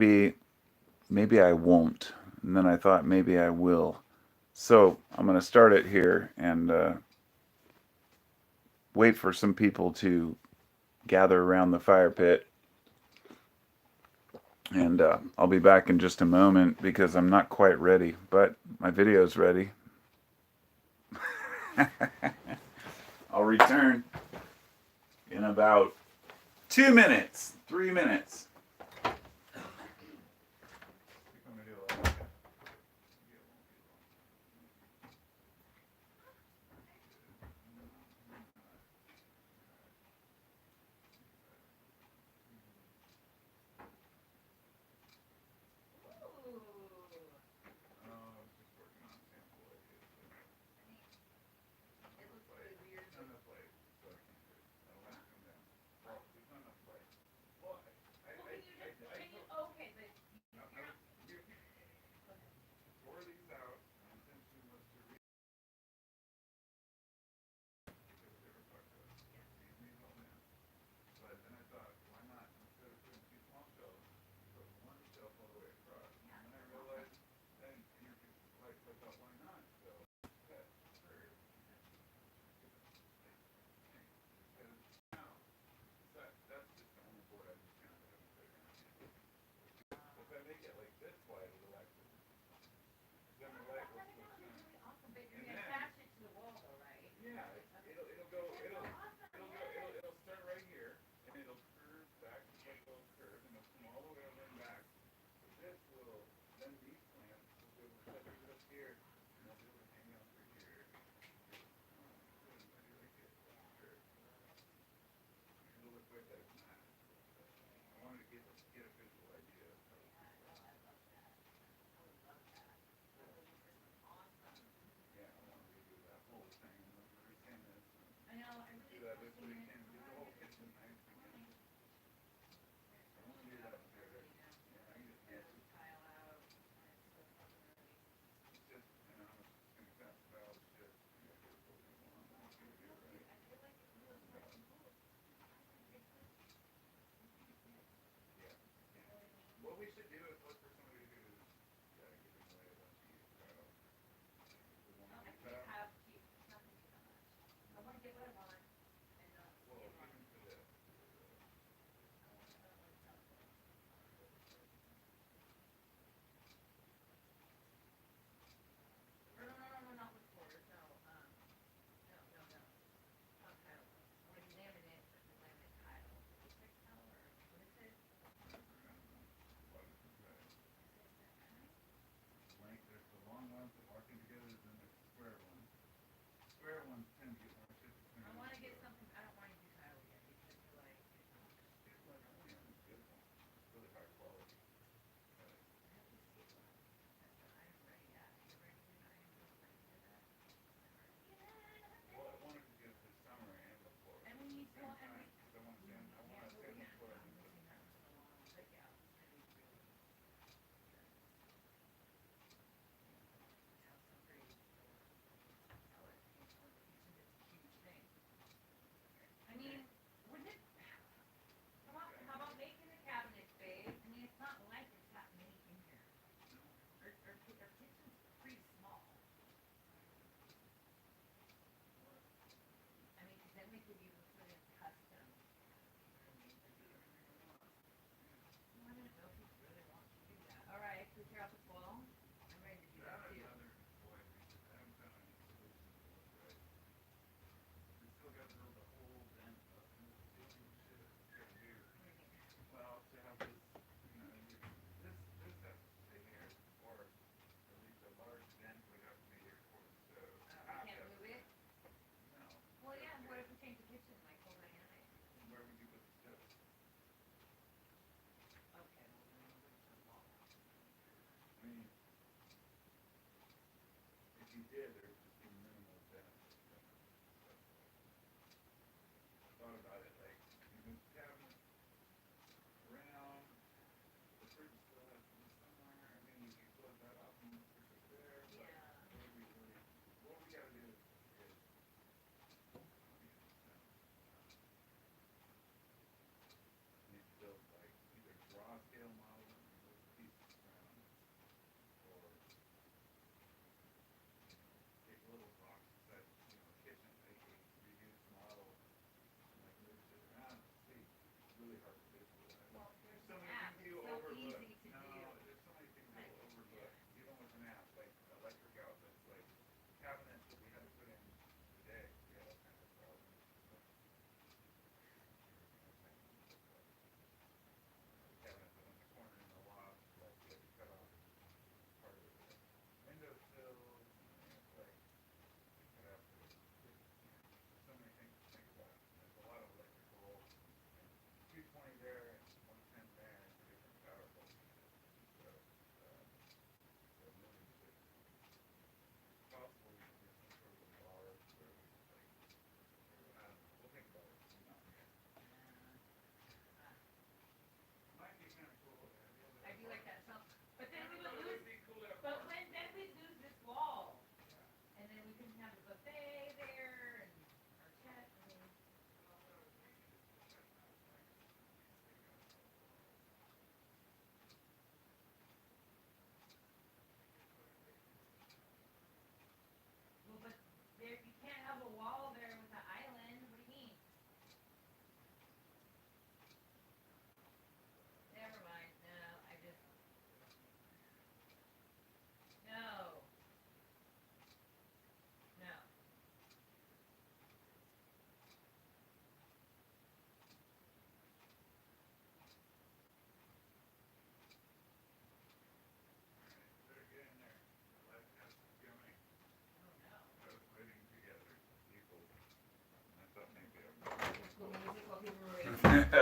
maybe, maybe I won't. And then I thought maybe I will. So I'm going to start it here and wait for some people to gather around the fire pit. And I'll be back in just a moment because I'm not quite ready, but my video's ready. I'll return in about 2 minutes, 3 minutes.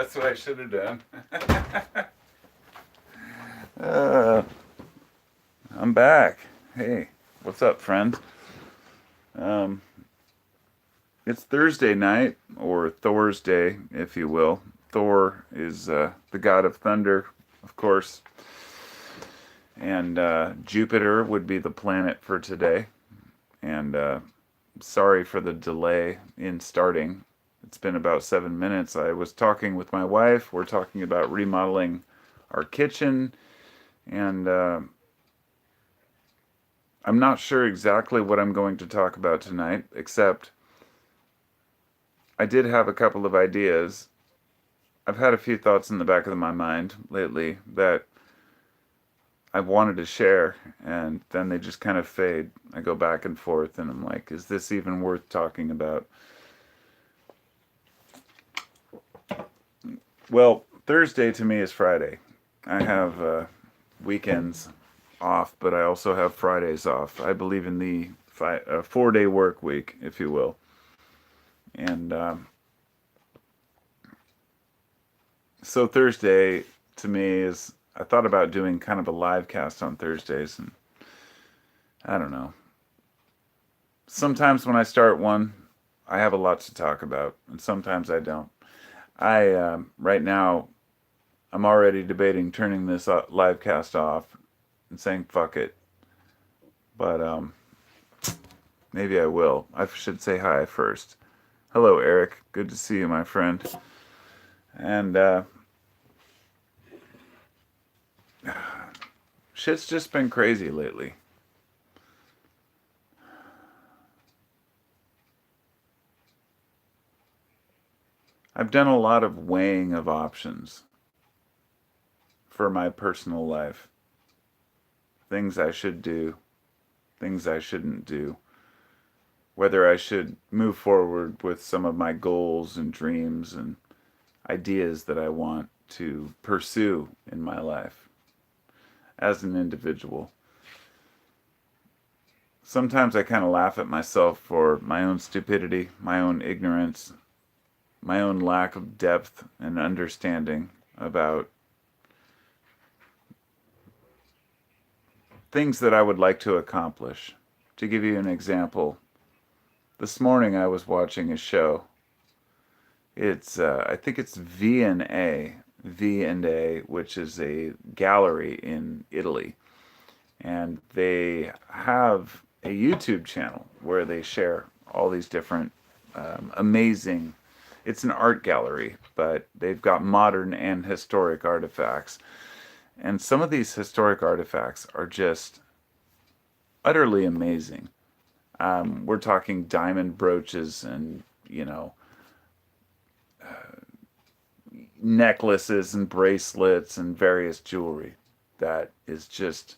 That's what I should have done. uh, I'm back. Hey, what's up, friend? Um, it's Thursday night, or Thor's Day, if you will. Thor is the god of thunder, of course, and Jupiter would be the planet for today. And sorry for the delay in starting. It's been about 7 minutes. I was talking with my wife. We're talking about remodeling our kitchen, and I'm not sure exactly what I'm going to talk about tonight, except I did have a couple of ideas. I've had a few thoughts in the back of my mind lately that I've wanted to share, and then they just kind of fade. I go back and forth, and I'm like, is this even worth talking about? Well, Thursday to me is Friday. I have weekends off, but I also have Fridays off. I believe in the 4-day work week, if you will. And so Thursday to me is, I thought about doing kind of a live cast on Thursdays, and I don't know. Sometimes when I start one, I have a lot to talk about, and sometimes I don't. Right now, I'm already debating turning this live cast off and saying fuck it. But maybe I will. I should say hi first. Hello, Eric. Good to see you, my friend. And shit's just been crazy lately. I've done a lot of weighing of options for my personal life. Things I should do, things I shouldn't do. Whether I should move forward with some of my goals and dreams and ideas that I want to pursue in my life as an individual. Sometimes I kind of laugh at myself for my own stupidity, my own ignorance, my own lack of depth and understanding about things that I would like to accomplish. To give you an example, this morning I was watching a show. It's I think it's V&A, which is a gallery in Italy, and they have a YouTube channel where they share all these different amazing. It's an art gallery, but they've got modern and historic artifacts, and some of these historic artifacts are just utterly amazing. We're talking diamond brooches and necklaces and bracelets and various jewelry that is just,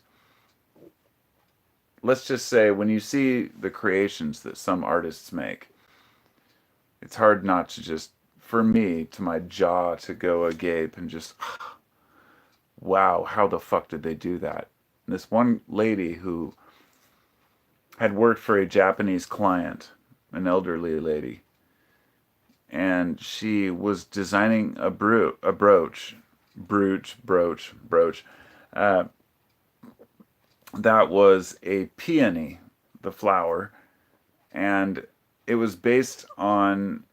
let's just say, when you see the creations that some artists make, it's hard not to just, for me, to my jaw to go agape and just, wow, how the fuck did they do that? And this one lady who had worked for a Japanese client, an elderly lady, and she was designing a brooch, uh, that was a peony, the flower, and it was based on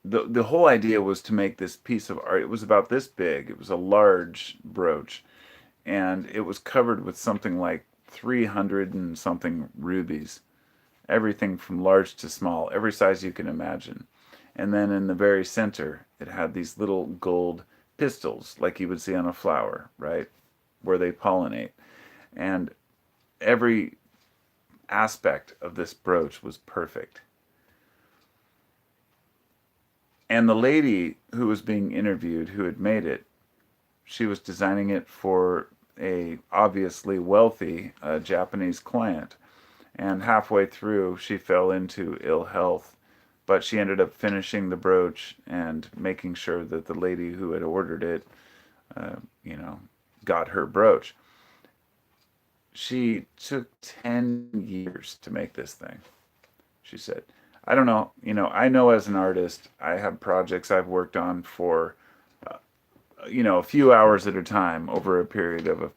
the whole idea was to make this piece of art. It was about this big. It was a large brooch, and it was covered with something like 300 and something rubies, everything from large to small, every size you can imagine. And then in the very center, it had these little gold pistils, like you would see on a flower, right? Where they pollinate. And every aspect of this brooch was perfect. And the lady who was being interviewed, who had made it, she was designing it for a obviously wealthy Japanese client. And halfway through, she fell into ill health. But she ended up finishing the brooch and making sure that the lady who had ordered it, uh, you know, got her brooch. She took 10 years to make this thing, she said. I don't know, I know as an artist, I have projects I've worked on for, a few hours at a time over a period of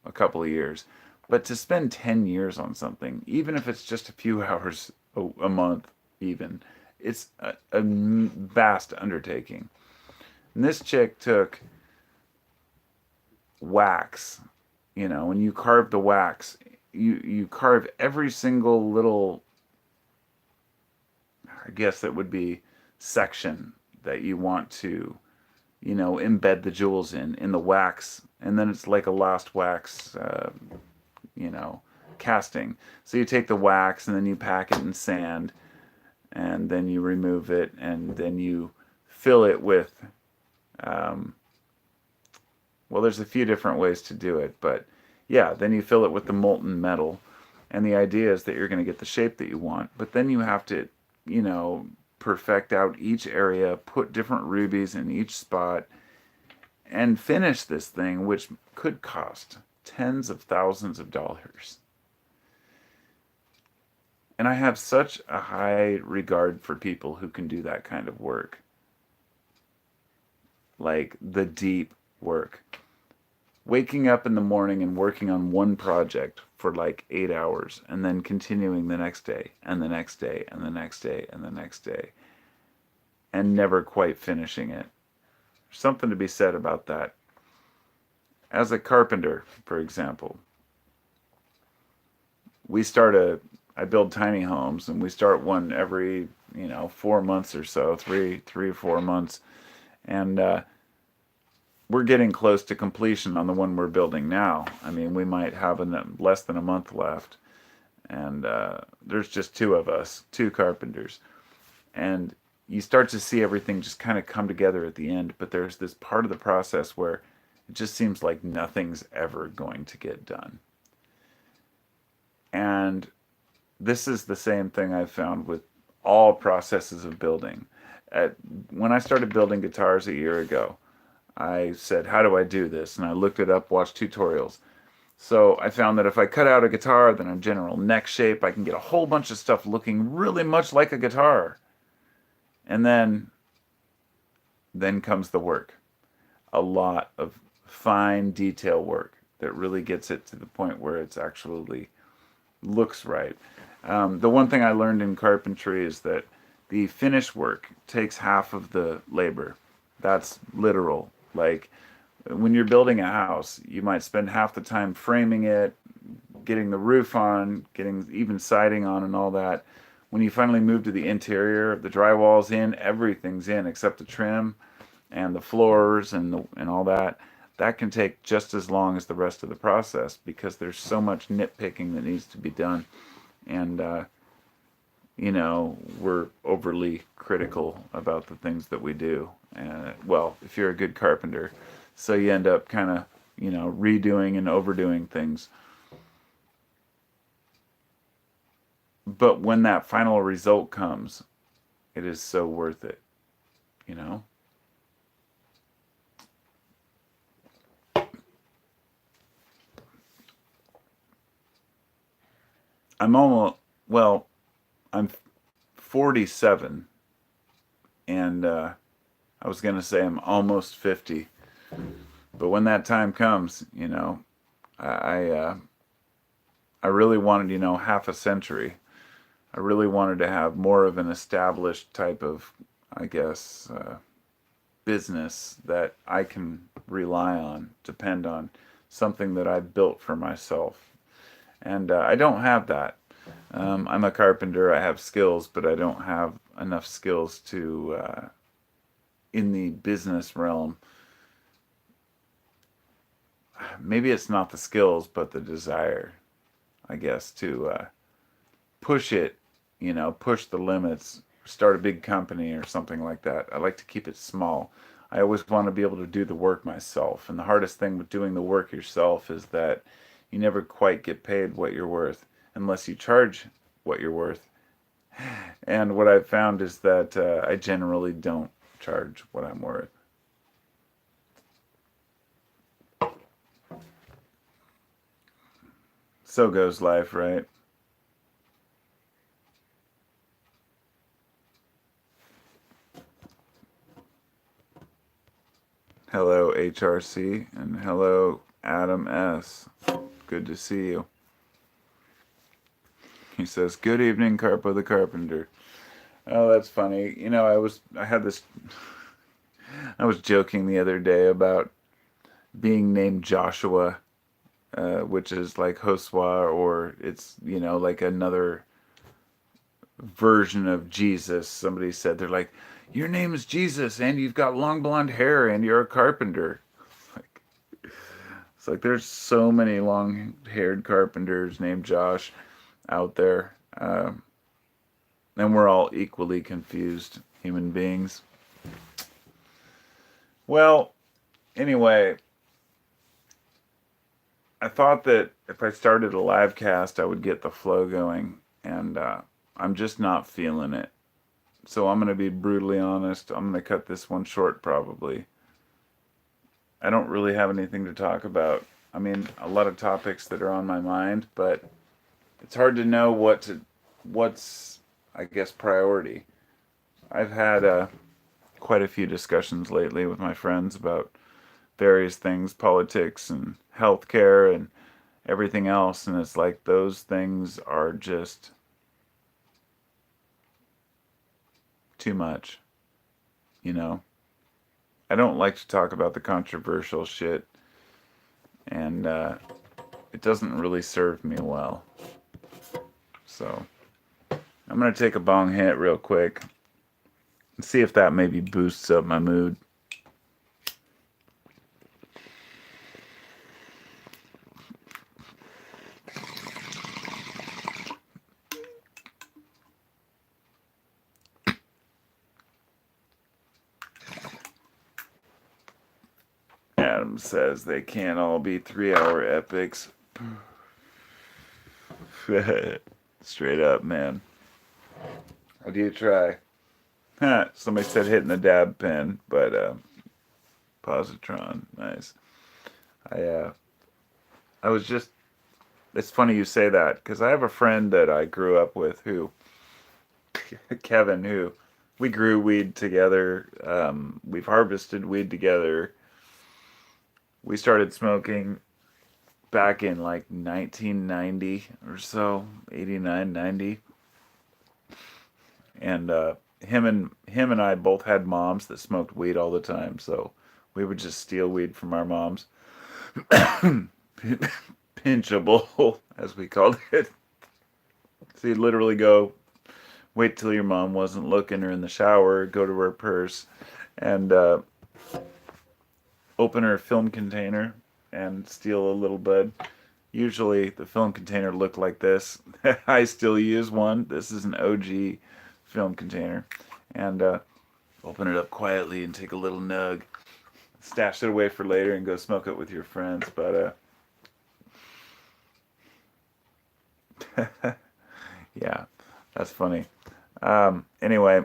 a couple of years. But to spend 10 years on something, even if it's just a few hours a month, even, it's a vast undertaking. And this chick took wax, when you carve the wax, you carve every single little, I guess that would be section that you want to, embed the jewels in the wax, and then it's like a lost wax, you know, casting. So you take the wax and then you pack it in sand, and then you remove it, and then you fill it with, um, well, there's a few different ways to do it, but yeah, then you fill it with the molten metal. And the idea is that you're going to get the shape that you want, but then you have to, you know, perfect out each area, put different rubies in each spot, and finish this thing, which could cost tens of thousands of dollars. And I have such a high regard for people who can do that kind of work, like the deep work. Waking up in the morning and working on one project for like 8 hours and then continuing the next day and the next day and the next day and the next day and never quite finishing it. There's something to be said about that. As a carpenter, for example, we start a I build tiny homes, and we start one every 4 months or so, three or 4 months, and we're getting close to completion on the one we're building now. I mean, we might have less than a month left, and there's just two of us, two carpenters, and you start to see everything just kind of come together at the end. But there's this part of the process where it just seems like nothing's ever going to get done. And this is the same thing I've found with all processes of building. At, when I started building guitars a year ago, I said, how do I do this? And I looked it up, watched tutorials. So I found that if I cut out a guitar, then a general neck shape, I can get a whole bunch of stuff looking really much like a guitar. And then comes the work. A lot of fine detail work that really gets it to the point where it's actually looks right. The one thing I learned in carpentry is that the finish work takes half of the labor. That's literal. Like when you're building a house, you might spend half the time framing it, getting the roof on, getting even siding on, and all that. When you finally move to the interior, the drywall's in, everything's in except the trim and the floors and all that. That can take just as long as the rest of the process because there's so much nitpicking that needs to be done. And we're overly critical about the things that we do. And well, if you're a good carpenter, so you end up kind of, redoing and overdoing things. But when that final result comes, it is so worth it, you know? I'm almost, well, I'm 47, and I was going to say I'm almost 50. But when that time comes, I I really wanted, half a century. I really wanted to have more of an established type of, I guess, business that I can rely on, depend on, something that I built for myself. And I don't have that. I'm a carpenter. I have skills, but I don't have enough skills to, in the business realm. Maybe it's not the skills, but the desire, I guess, to push it, push the limits, start a big company or something like that. I like to keep it small. I always want to be able to do the work myself. And the hardest thing with doing the work yourself is that you never quite get paid what you're worth unless you charge what you're worth. And what I've found is that I generally don't charge what I'm worth. So goes life, right? HRC, and hello, Adam S. Good to see you. He says, "Good evening, Carpo the Carpenter." Oh, that's funny. You know, I was joking the other day about being named Joshua, which is like Josua, or it's, like another version of Jesus. Somebody said, they're like, "Your name is Jesus, and you've got long blonde hair, and you're a carpenter." Like, it's like there's so many long-haired carpenters named Josh out there, and we're all equally confused human beings. Well, anyway, I thought that if I started a live cast, I would get the flow going, and I'm just not feeling it. So I'm going to be brutally honest. I'm going to cut this one short probably. I don't really have anything to talk about. I mean, a lot of topics that are on my mind, but it's hard to know what's, I guess, priority. I've had quite a few discussions lately with my friends about various things, politics and healthcare and everything else, and it's like those things are just too much, you know? I don't like to talk about the controversial shit, and it doesn't really serve me well. So, I'm gonna take a bong hit real quick and see if that maybe boosts up my mood. Adam says they can't all be 3-hour epics. Straight up, man. How do you try? Somebody said hitting the dab pen, but positron, nice. I I was just. It's funny you say that because I have a friend that I grew up with who, Kevin, who we grew weed together. We've harvested weed together. We started smoking back in like 1990 or so, 89, 90. And him and I both had moms that smoked weed all the time, so we would just steal weed from our moms. Pinchable, as we called it. So you'd literally go, wait till your mom wasn't looking or in the shower, go to her purse, and open her film container and steal a little bud. Usually the film container looked like this. I still use one. This is an OG film container. And open it up quietly and take a little nug. Stash it away for later and go smoke it with your friends. But yeah, that's funny. Anyway,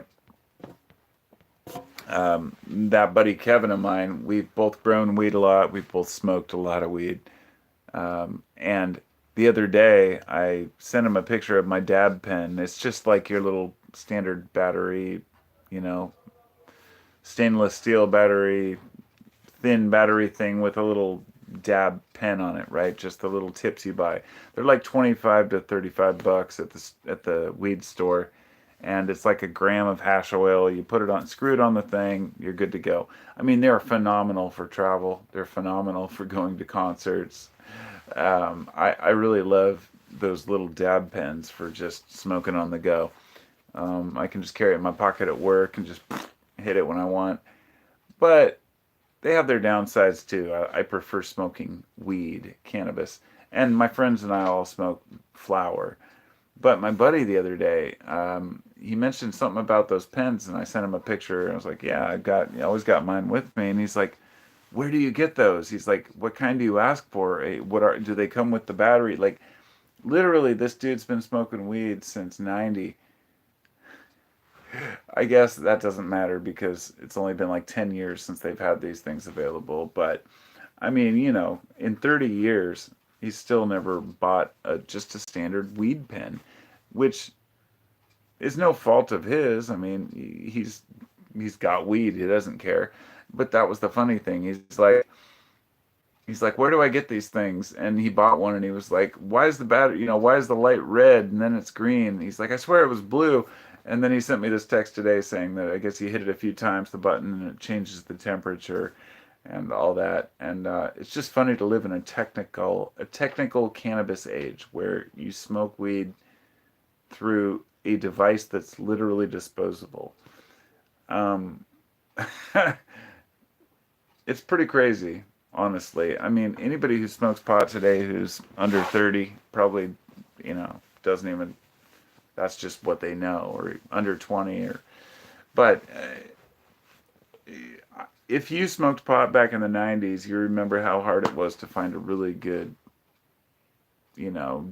that buddy Kevin of mine, we've both grown weed a lot. We've both smoked a lot of weed. And the other day, I sent him a picture of my dab pen. It's just like your little standard battery, you know, stainless steel battery, thin battery thing with a little dab pen on it, right? Just the little tips you buy. They're like 25 to 35 bucks at the weed store. And it's like a gram of hash oil. You put it on, screw it on the thing, you're good to go. I mean, they're phenomenal for travel. They're phenomenal for going to concerts. I really love those little dab pens for just smoking on the go. I can just carry it in my pocket at work and just hit it when I want. But they have their downsides too. I prefer smoking weed, cannabis, and my friends and I all smoke flower. But my buddy the other day, he mentioned something about those pens, and I sent him a picture. And I was like, "Yeah, I always got mine with me." And he's like, "Where do you get those?" He's like, "What kind do you ask for? Do they come with the battery?" Like, literally, this dude's been smoking weed since '90. I guess that doesn't matter because it's only been like 10 years since they've had these things available. But I mean, in 30 years, he's still never bought just a standard weed pen, which is no fault of his. I mean, he's got weed. He doesn't care. But that was the funny thing. He's like, where do I get these things? And he bought one, and he was like, why is the battery, why is the light red and then it's green? He's like, I swear it was blue. And then he sent me this text today saying that I guess he hit it a few times, the button, and it changes the temperature and all that. And it's just funny to live in a technical cannabis age where you smoke weed through a device that's literally disposable. Um, it's pretty crazy, honestly. I mean, anybody who smokes pot today who's under 30 probably, doesn't even, that's just what they know, or under 20, but if you smoked pot back in the 90s, you remember how hard it was to find a really good,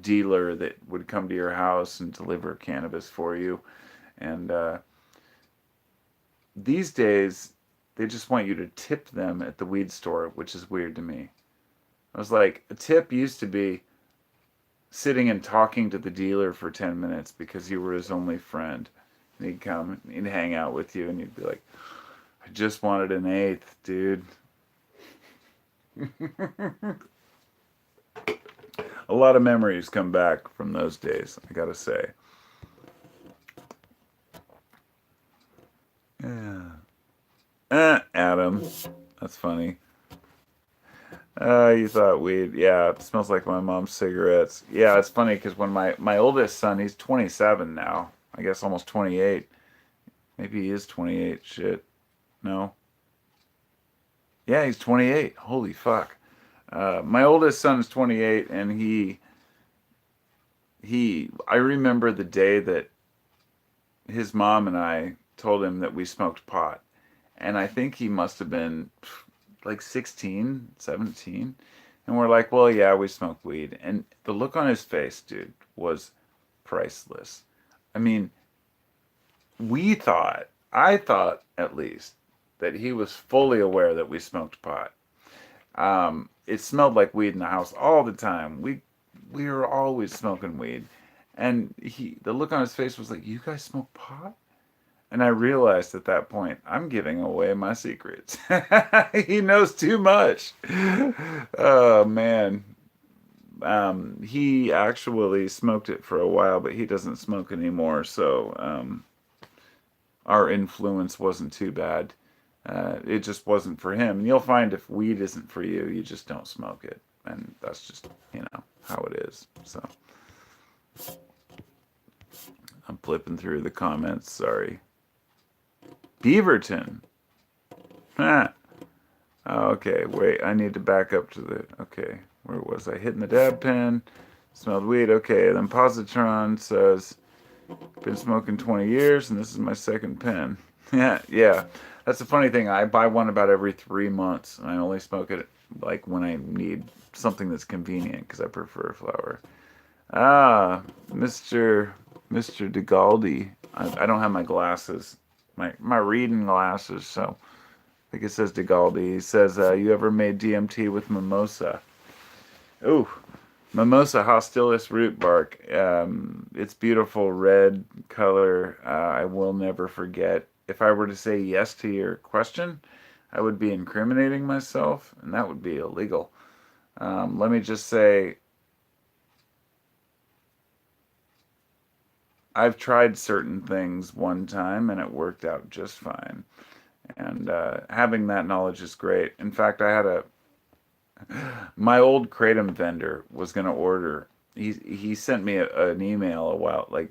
dealer that would come to your house and deliver cannabis for you. And these days, they just want you to tip them at the weed store, which is weird to me. I was like, a tip used to be sitting and talking to the dealer for 10 minutes because you were his only friend. And he'd come and he'd hang out with you, and you'd be like, I just wanted an eighth, dude. A lot of memories come back from those days, I gotta say. Yeah. Adam. That's funny. You thought weed. Yeah, it smells like my mom's cigarettes. Yeah, it's funny because when my oldest son, he's 27 now. I guess almost 28. Maybe he is 28. Shit. No. Yeah, he's 28. Holy fuck. My oldest son is 28, and I remember the day that his mom and I told him that we smoked pot. And I think he must have been like 16, 17. And we're like, well, yeah, we smoke weed. And the look on his face, dude, was priceless. I mean, I thought at least, that he was fully aware that we smoked pot. It smelled like weed in the house all the time. We were always smoking weed. And the look on his face was like, you guys smoke pot? And I realized at that point, I'm giving away my secrets. He knows too much. Oh, man. He actually smoked it for a while, but he doesn't smoke anymore. So our influence wasn't too bad. It just wasn't for him. And you'll find if weed isn't for you, you just don't smoke it. And that's just, how it is. So I'm flipping through the comments. Sorry. Beaverton. Ah. Okay, wait. I need to back up to the. Okay, where was I? Hitting the dab pen. Smelled weed. Okay, then Positron says, been smoking 20 years, and this is my second pen. Yeah, yeah. That's the funny thing. I buy one about every 3 months, and I only smoke it like when I need something that's convenient because I prefer flower. Ah, Mr. DeGaldi. I don't have my glasses, my reading glasses, so I think it says DeGaldi. He says, you ever made DMT with mimosa? Ooh, Mimosa hostilis root bark. It's beautiful red color. I will never forget. If I were to say yes to your question, I would be incriminating myself, and that would be illegal. Let me just say, I've tried certain things one time, and it worked out just fine. And having that knowledge is great. In fact, my old kratom vendor was going to order. He sent me an email a while, like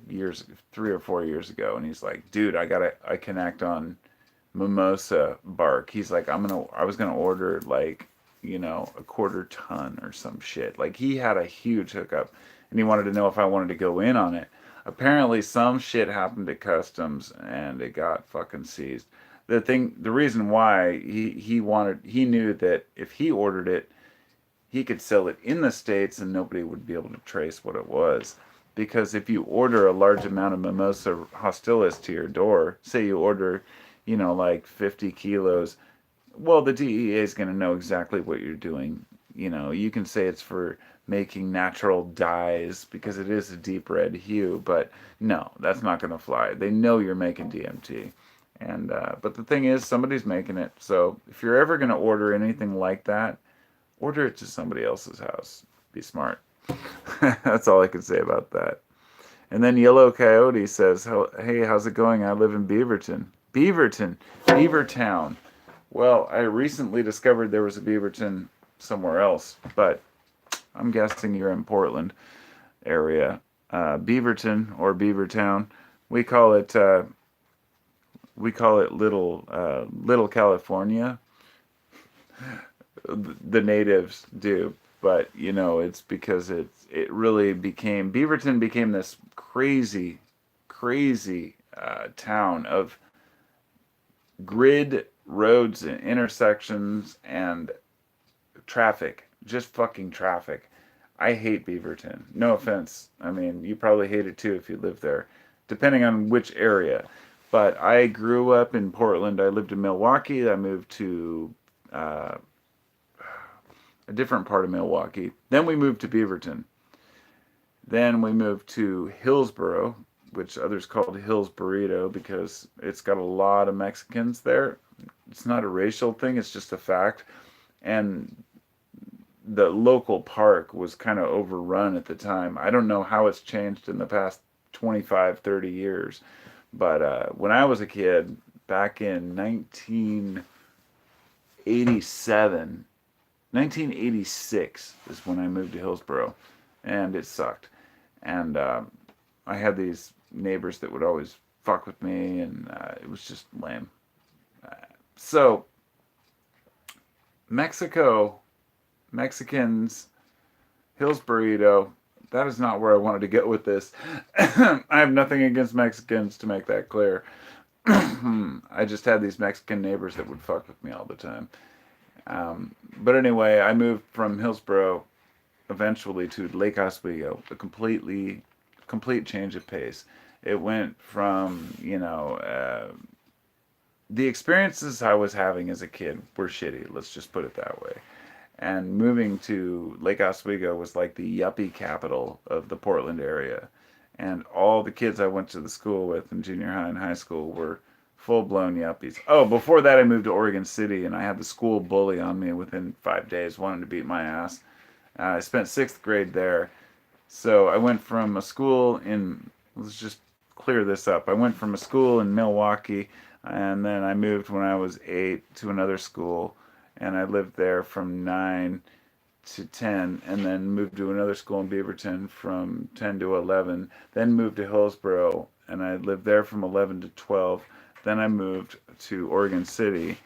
3 or 4 years ago, and he's like, "Dude, I connect on mimosa bark." He's like, I was gonna order like, a quarter ton or some shit. Like he had a huge hookup, and he wanted to know if I wanted to go in on it. Apparently, some shit happened at customs, and it got fucking seized. The reason why he knew that if he ordered it, he could sell it in the States and nobody would be able to trace what it was. Because if you order a large amount of Mimosa hostilis to your door, say you order, like 50 kilos, well, the DEA is going to know exactly what you're doing. You can say it's for making natural dyes because it is a deep red hue, but no, that's not going to fly. They know you're making DMT. And but the thing is, somebody's making it. So if you're ever going to order anything like that, order it to somebody else's house. Be smart. That's all I can say about that. And then Yellow Coyote says, "Hey, how's it going? I live in Beaverton. Beaverton, Beavertown. Well, I recently discovered there was a Beaverton somewhere else, but I'm guessing you're in Portland area. Beaverton or Beavertown. We call it uh, we call it Little California. The natives do, but you know it's because it really became Beaverton became this crazy town of grid roads and intersections and traffic, just fucking traffic. I hate Beaverton. No offense. I mean, you probably hate it too if you live there, depending on which area. But I grew up in Portland. I lived in Milwaukee. I moved to uh, a different part of Milwaukee. Then we moved to Beaverton. Then we moved to Hillsboro, which others called Hills Burrito because it's got a lot of Mexicans there. It's not a racial thing, it's just a fact. And the local park was kind of overrun at the time. I don't know how it's changed in the past 25, 30 years. But when I was a kid, back in 1987, 1986 is when I moved to Hillsboro, and it sucked. And I had these neighbors that would always fuck with me, and it was just lame. So, Mexico, Mexicans, Hills Burrito, that is not where I wanted to go with this. I have nothing against Mexicans, to make that clear. I just had these Mexican neighbors that would fuck with me all the time. But anyway, I moved from Hillsboro eventually to Lake Oswego, a complete change of pace. It went from, the experiences I was having as a kid were shitty, let's just put it that way. And moving to Lake Oswego was like the yuppie capital of the Portland area. And all the kids I went to the school with in junior high and high school were full blown yuppies. Oh, before that, I moved to Oregon City and I had the school bully on me within 5 days, wanting to beat my ass. I spent sixth grade there. So I went from a school in, let's just clear this up. I went from a school in Milwaukee, and then I moved when I was 8 to another school, and I lived there from 9 to 10, and then moved to another school in Beaverton from 10 to 11, then moved to Hillsboro, and I lived there from 11 to 12. Then I moved to Oregon City,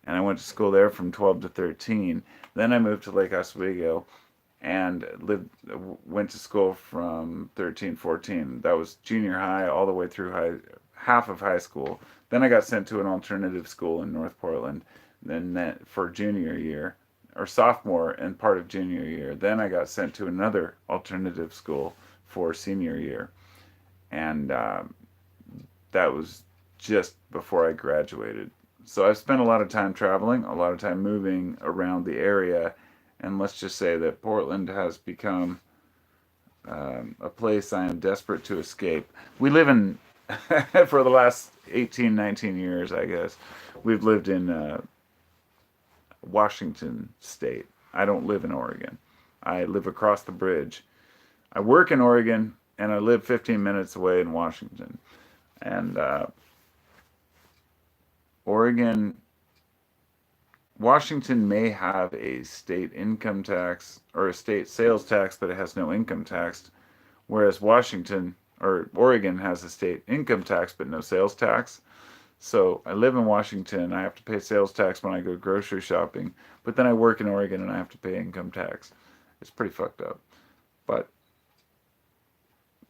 and I went to school there from 12 to 13. Then I moved to Lake Oswego, and went to school from 13, 14. That was junior high all the way through half of high school. Then I got sent to an alternative school in North Portland, then for junior year or sophomore and part of junior year. Then I got sent to another alternative school for senior year, and that was just before I graduated. So I've spent a lot of time traveling, a lot of time moving around the area, and let's just say that Portland has become a place I am desperate to escape. We live in, for the last 18, 19 years, I guess, we've lived in Washington State. I don't live in Oregon. I live across the bridge. I work in Oregon, and I live 15 minutes away in Washington. And Oregon Washington may have a state income tax or a state sales tax, but it has no income tax, whereas Washington or Oregon has a state income tax but no sales tax. So I live in Washington, I have to pay sales tax when I go grocery shopping, but then I work in Oregon and I have to pay income tax. It's pretty fucked up, but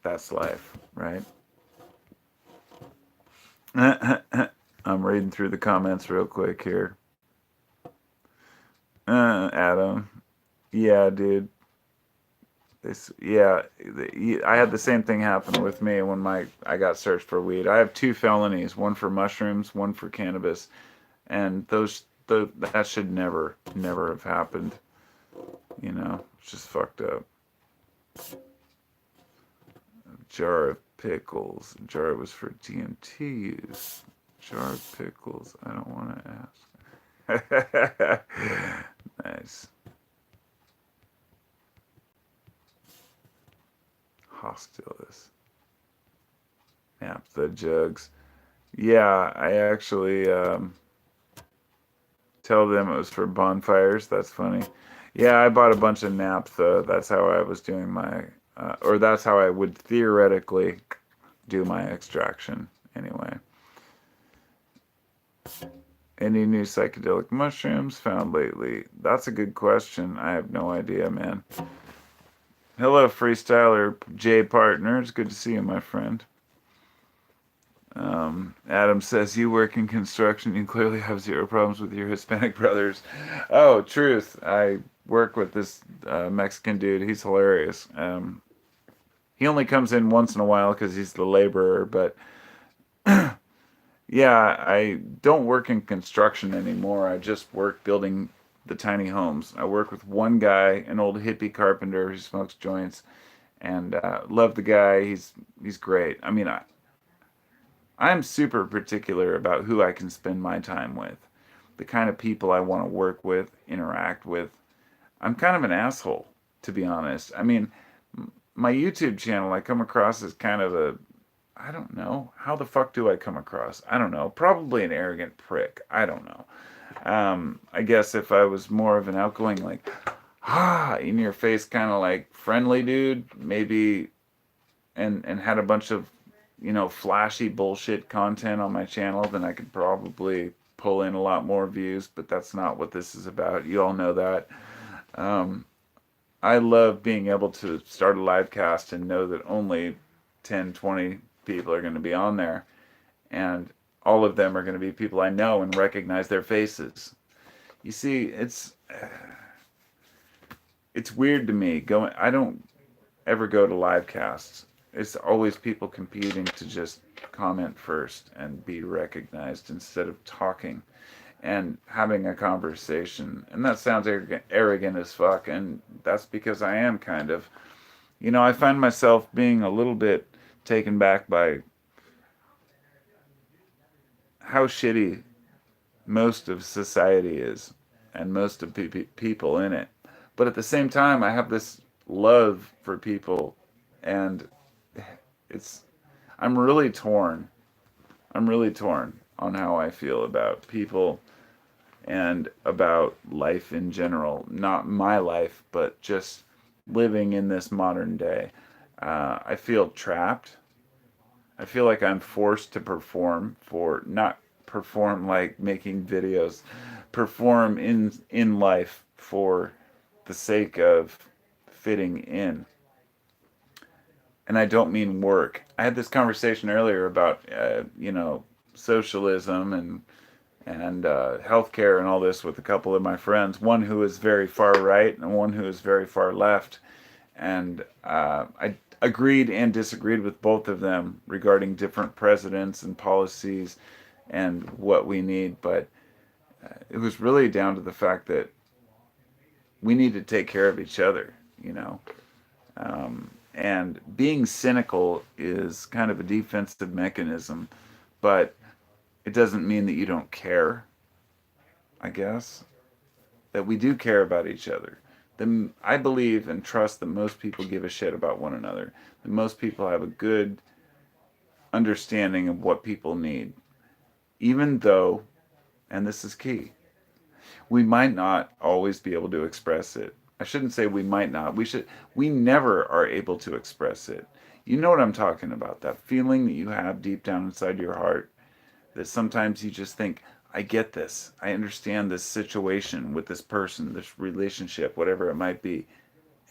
that's life, right? I'm reading through the comments real quick here. Adam, yeah, dude. Yeah, I had the same thing happen with me when I got searched for weed. I have two felonies, one for mushrooms, one for cannabis, and that should never have happened. It's just fucked up. Jar of pickles. Jar was for DMT use. Jar pickles. I don't want to ask. Nice. Hostilis. Naphtha jugs. Yeah, I actually tell them it was for bonfires. That's funny. Yeah, I bought a bunch of naphtha. That's how I was doing my, or that's how I would theoretically do my extraction anyway. Any new psychedelic mushrooms found lately? That's a good question. I have no idea, man. Hello, freestyler J Partner. It's good to see you, my friend. Adam says, you work in construction. You clearly have zero problems with your Hispanic brothers. Oh, truth. I work with this Mexican dude. He's hilarious. He only comes in once in a while because he's the laborer. But yeah, I don't work in construction anymore. I just work building the tiny homes. I work with one guy, an old hippie carpenter who smokes joints, and love the guy. He's great. I mean, I'm super particular about who I can spend my time with, the kind of people I want to work with, interact with. I'm kind of an asshole, to be honest. I mean, my YouTube channel, I come across as kind of a, I don't know. How the fuck do I come across? I don't know. Probably an arrogant prick. I don't know. I guess if I was more of an outgoing, like, in your face, kind of like friendly dude, maybe, and had a bunch of, flashy bullshit content on my channel, then I could probably pull in a lot more views, but that's not what this is about. You all know that. Um, I love being able to start a live cast and know that only 10, 20 people are going to be on there. And all of them are going to be people I know and recognize their faces. You see, it's weird to me. I don't ever go to live casts. It's always people competing to just comment first and be recognized instead of talking and having a conversation. And that sounds arrogant as fuck, and that's because I am kind of. I find myself being a little bit taken back by how shitty most of society is and most of people in it. But at the same time, I have this love for people, and it's I'm really torn. I'm really torn on how I feel about people and about life in general. Not my life, but just living in this modern day. I feel trapped. I feel like I'm forced to perform for not perform like making videos, perform in life for the sake of fitting in. And I don't mean work. I had this conversation earlier about socialism and healthcare and all this with a couple of my friends. One who is very far right and one who is very far left, and I agreed and disagreed with both of them regarding different presidents and policies and what we need. But it was really down to the fact that we need to take care of each other, and being cynical is kind of a defensive mechanism, but it doesn't mean that you don't care, I guess. That we do care about each other. Then I believe and trust that most people give a shit about one another. That most people have a good understanding of what people need. Even though, and this is key, we might not always be able to express it. I shouldn't say we might not. We never are able to express it. You know what I'm talking about. That feeling that you have deep down inside your heart that sometimes you just think, I get this. I understand this situation with this person, this relationship, whatever it might be.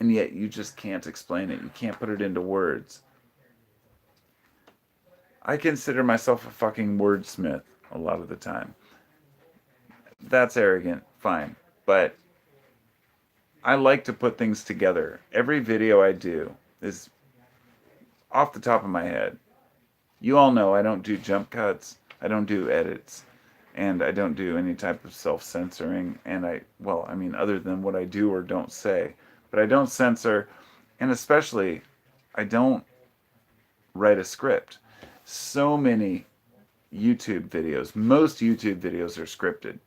And yet you just can't explain it. You can't put it into words. I consider myself a fucking wordsmith a lot of the time. That's arrogant, fine. But I like to put things together. Every video I do is off the top of my head. You all know I don't do jump cuts. I don't do edits. And I don't do any type of self-censoring. And other than what I do or don't say. But I don't censor. And especially, I don't write a script. So many YouTube videos. Most YouTube videos are scripted.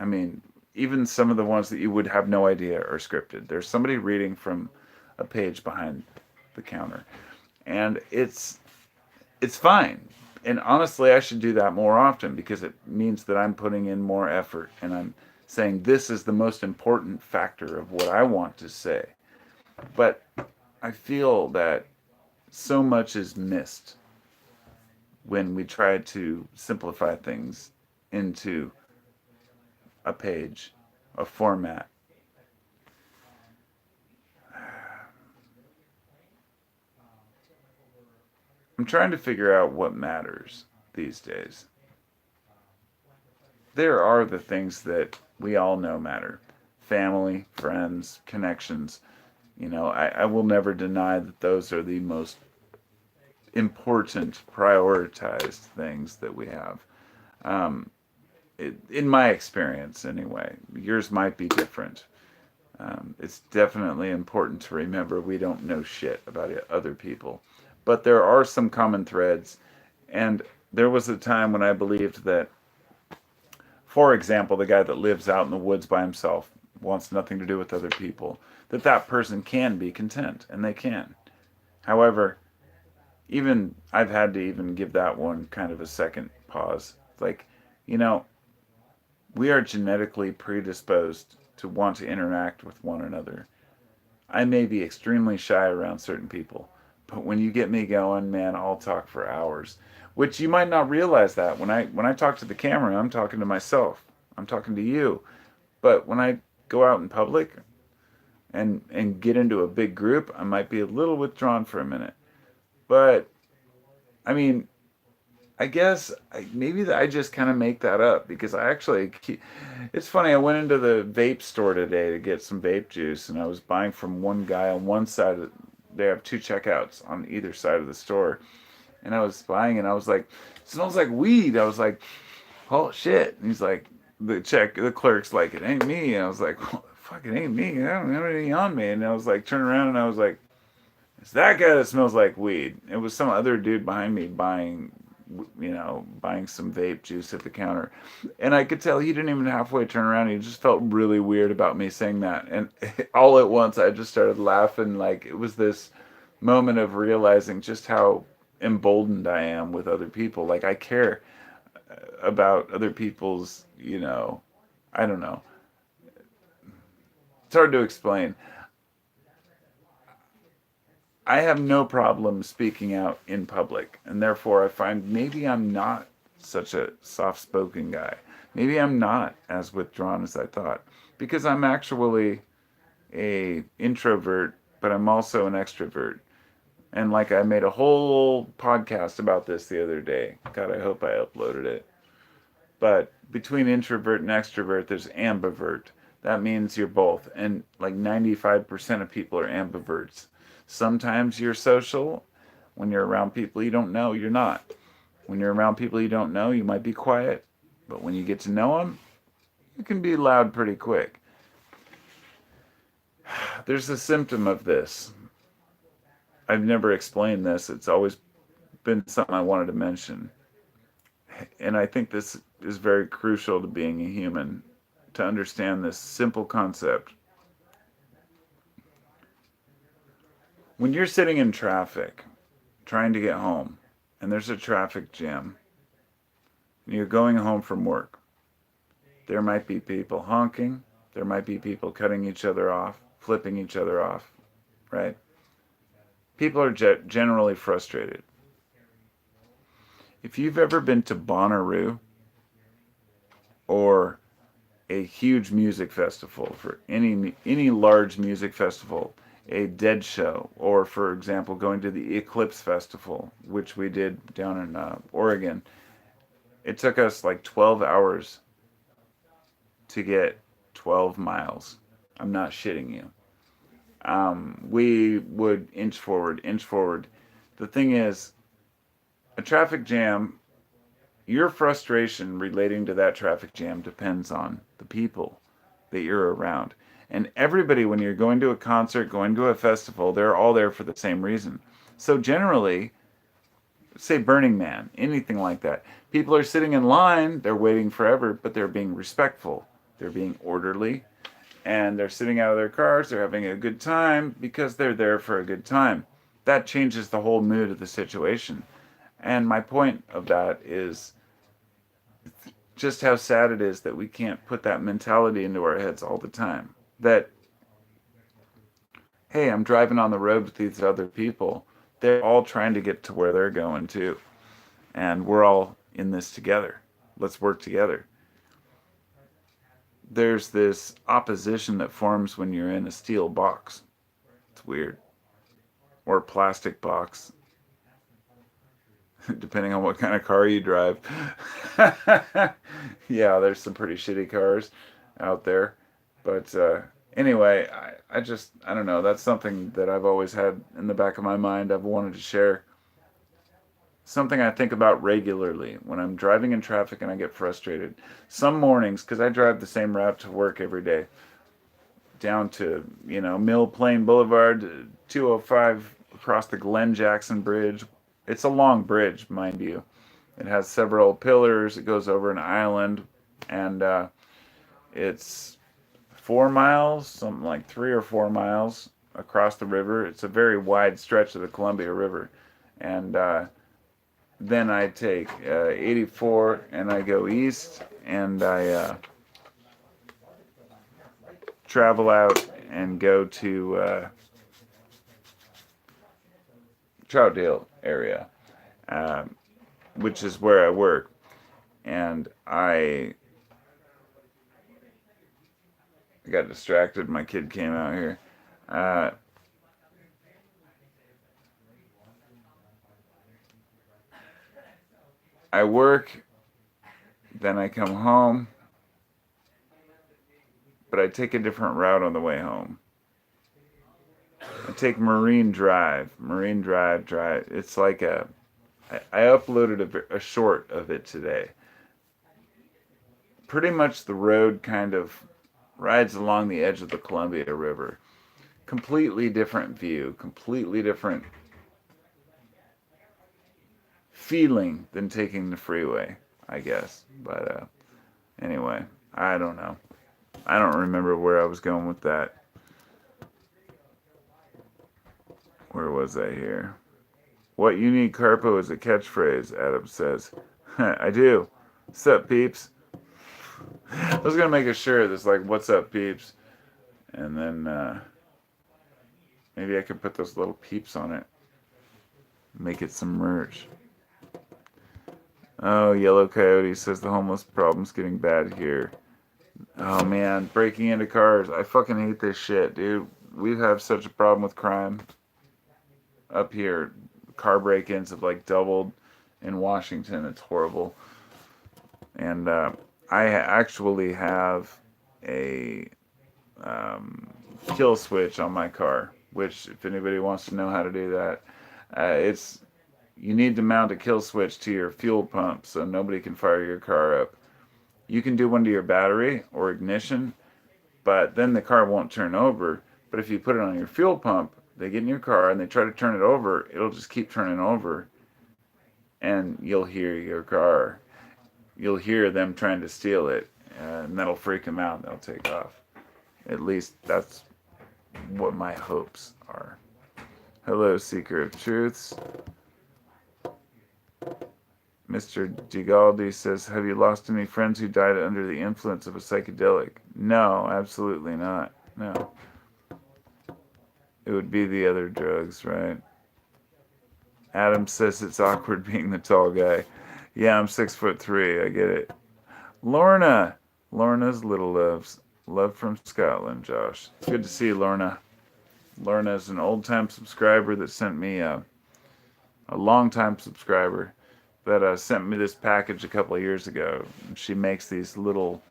I mean, even some of the ones that you would have no idea are scripted. There's somebody reading from a page behind the counter. And it's fine. And honestly, I should do that more often because it means that I'm putting in more effort and I'm saying this is the most important factor of what I want to say. But I feel that so much is missed when we try to simplify things into a page, a format. I'm trying to figure out what matters these days. There are the things that we all know matter: family, friends, connections. I will never deny that those are the most important, prioritized things that we have. Um, in my experience, anyway. Yours might be different. It's definitely important to remember we don't know shit about other people. But there are some common threads. And there was a time when I believed that, for example, the guy that lives out in the woods by himself, wants nothing to do with other people, that person can be content, and they can. However, even I've had to even give that one kind of a second pause. Like, you know, we are genetically predisposed to want to interact with one another. I may be extremely shy around certain people, but when you get me going, man, I'll talk for hours. Which you might not realize that when I talk to the camera, I'm talking to myself. I'm talking to you. But when I go out in public and get into a big group, I might be a little withdrawn for a minute. But I mean, I guess maybe I just kind of make that up because I actually. It's funny. I went into the vape store today to get some vape juice, and I was buying from one guy on one side. They have two checkouts on either side of the store, and I was buying, and I was like, "It smells like weed." I was like, "Oh shit!" And he's like, the clerk's like, "It ain't me." And I was like, well, "Fuck, it ain't me. I don't have anything on me." And I was like, turn around, and I was like, "It's that guy that smells like weed." It was some other dude behind me buying some vape juice at the counter. And I could tell he didn't even halfway turn around. He just felt really weird about me saying that. And all at once, I just started laughing. Like it was this moment of realizing just how emboldened I am with other people. Like I care about other people's, I don't know. It's hard to explain. I have no problem speaking out in public, and therefore I find maybe I'm not such a soft-spoken guy. Maybe I'm not as withdrawn as I thought, because I'm actually a introvert, but I'm also an extrovert. And like I made a whole podcast about this the other day. God, I hope I uploaded it. But between introvert and extrovert, there's ambivert. That means you're both. And like 95% of people are ambiverts. Sometimes you're social. When you're around people you don't know, you're not. When you're around people you don't know, you might be quiet. But when you get to know them, you can be loud pretty quick. There's a symptom of this. I've never explained this. It's always been something I wanted to mention. And I think this is very crucial to being a human, to understand this simple concept. When you're sitting in traffic trying to get home and there's a traffic jam and you're going home from work, there might be people honking, there might be people cutting each other off, flipping each other off, right? People are generally frustrated. If you've ever been to Bonnaroo or a huge music festival, for any large music festival, a Dead show, or for example, going to the Eclipse Festival, which we did down in Oregon, it took us like 12 hours to get 12 miles. I'm not shitting you. We would inch forward, inch forward. The thing is, a traffic jam, your frustration relating to that traffic jam depends on the people that you're around. And everybody, when you're going to a concert, going to a festival, they're all there for the same reason. So generally, say Burning Man, anything like that. People are sitting in line, they're waiting forever, but they're being respectful. They're being orderly, and they're sitting out of their cars, they're having a good time because they're there for a good time. That changes the whole mood of the situation. And my point of that is just how sad it is that we can't put that mentality into our heads all the time. That, hey, I'm driving on the road with these other people. They're all trying to get to where they're going too. And we're all in this together. Let's work together. There's this opposition that forms when you're in a steel box. It's weird. Or a plastic box, depending on what kind of car you drive. Yeah, there's some pretty shitty cars out there. But anyway, I don't know. That's something that I've always had in the back of my mind. I've wanted to share. Something I think about regularly when I'm driving in traffic and I get frustrated. Some mornings, because I drive the same route to work every day, down to, Mill Plain Boulevard, 205 across the Glen Jackson Bridge. It's a long bridge, mind you. It has several pillars. It goes over an island, and it's 4 miles, something like 3 or 4 miles across the river. It's a very wide stretch of the Columbia River, and then I take 84 and I go east, and I travel out and go to Troutdale area, which is where I work. And I got distracted. My kid came out here. Uh, I work, then I come home, but I take a different route on the way home. I take Marine Drive. Marine Drive, drive. It's like I uploaded a short of it today. Pretty much the road kind of rides along the edge of the Columbia River. Completely different view, completely different feeling than taking the freeway, I guess. But anyway, I don't know. I don't remember where I was going with that. Where was I here? What you need, Carpo, is a catchphrase, Adam says. I do. Sup, peeps? I was going to make a shirt that's like, what's up, peeps? And then maybe I could put those little peeps on it. Make it some merch. Oh, Yellow Coyote says the homeless problem's getting bad here. Oh man, breaking into cars. I fucking hate this shit, dude. We have such a problem with crime up here. Car break-ins have like doubled in Washington. It's horrible. And I actually have a kill switch on my car, which if anybody wants to know how to do that, it's you need to mount a kill switch to your fuel pump so nobody can fire your car up. You can do one to your battery or ignition, but then the car won't turn over. But if you put it on your fuel pump, they get in your car and they try to turn it over, it'll just keep turning over, and you'll hear your car. You'll hear them trying to steal it, and that'll freak them out and they'll take off. At least that's what my hopes are. Hello, Seeker of Truths. Mr. Gigaldi says, have you lost any friends who died under the influence of a psychedelic? No, absolutely not. No. It would be the other drugs, right? Adam says it's awkward being the tall guy. Yeah, I'm 6'3". I get it. Lorna. Lorna's little loves. Love from Scotland, Josh. It's good to see you, Lorna. Lorna is an old-time subscriber that sent me a long-time subscriber that sent me this package a couple of years ago. She makes these little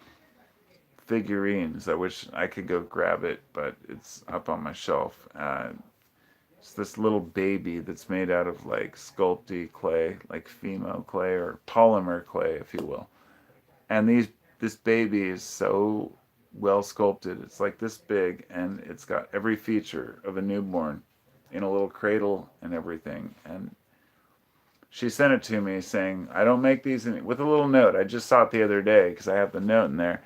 figurines. I wish I could go grab it, but it's up on my shelf. It's this little baby that's made out of like sculpty clay, like Fimo clay or polymer clay, if you will. And this baby is so well sculpted. It's like this big, and it's got every feature of a newborn in a little cradle and everything. And she sent it to me saying, I don't make these with a little note. I just saw it the other day because I have the note in there.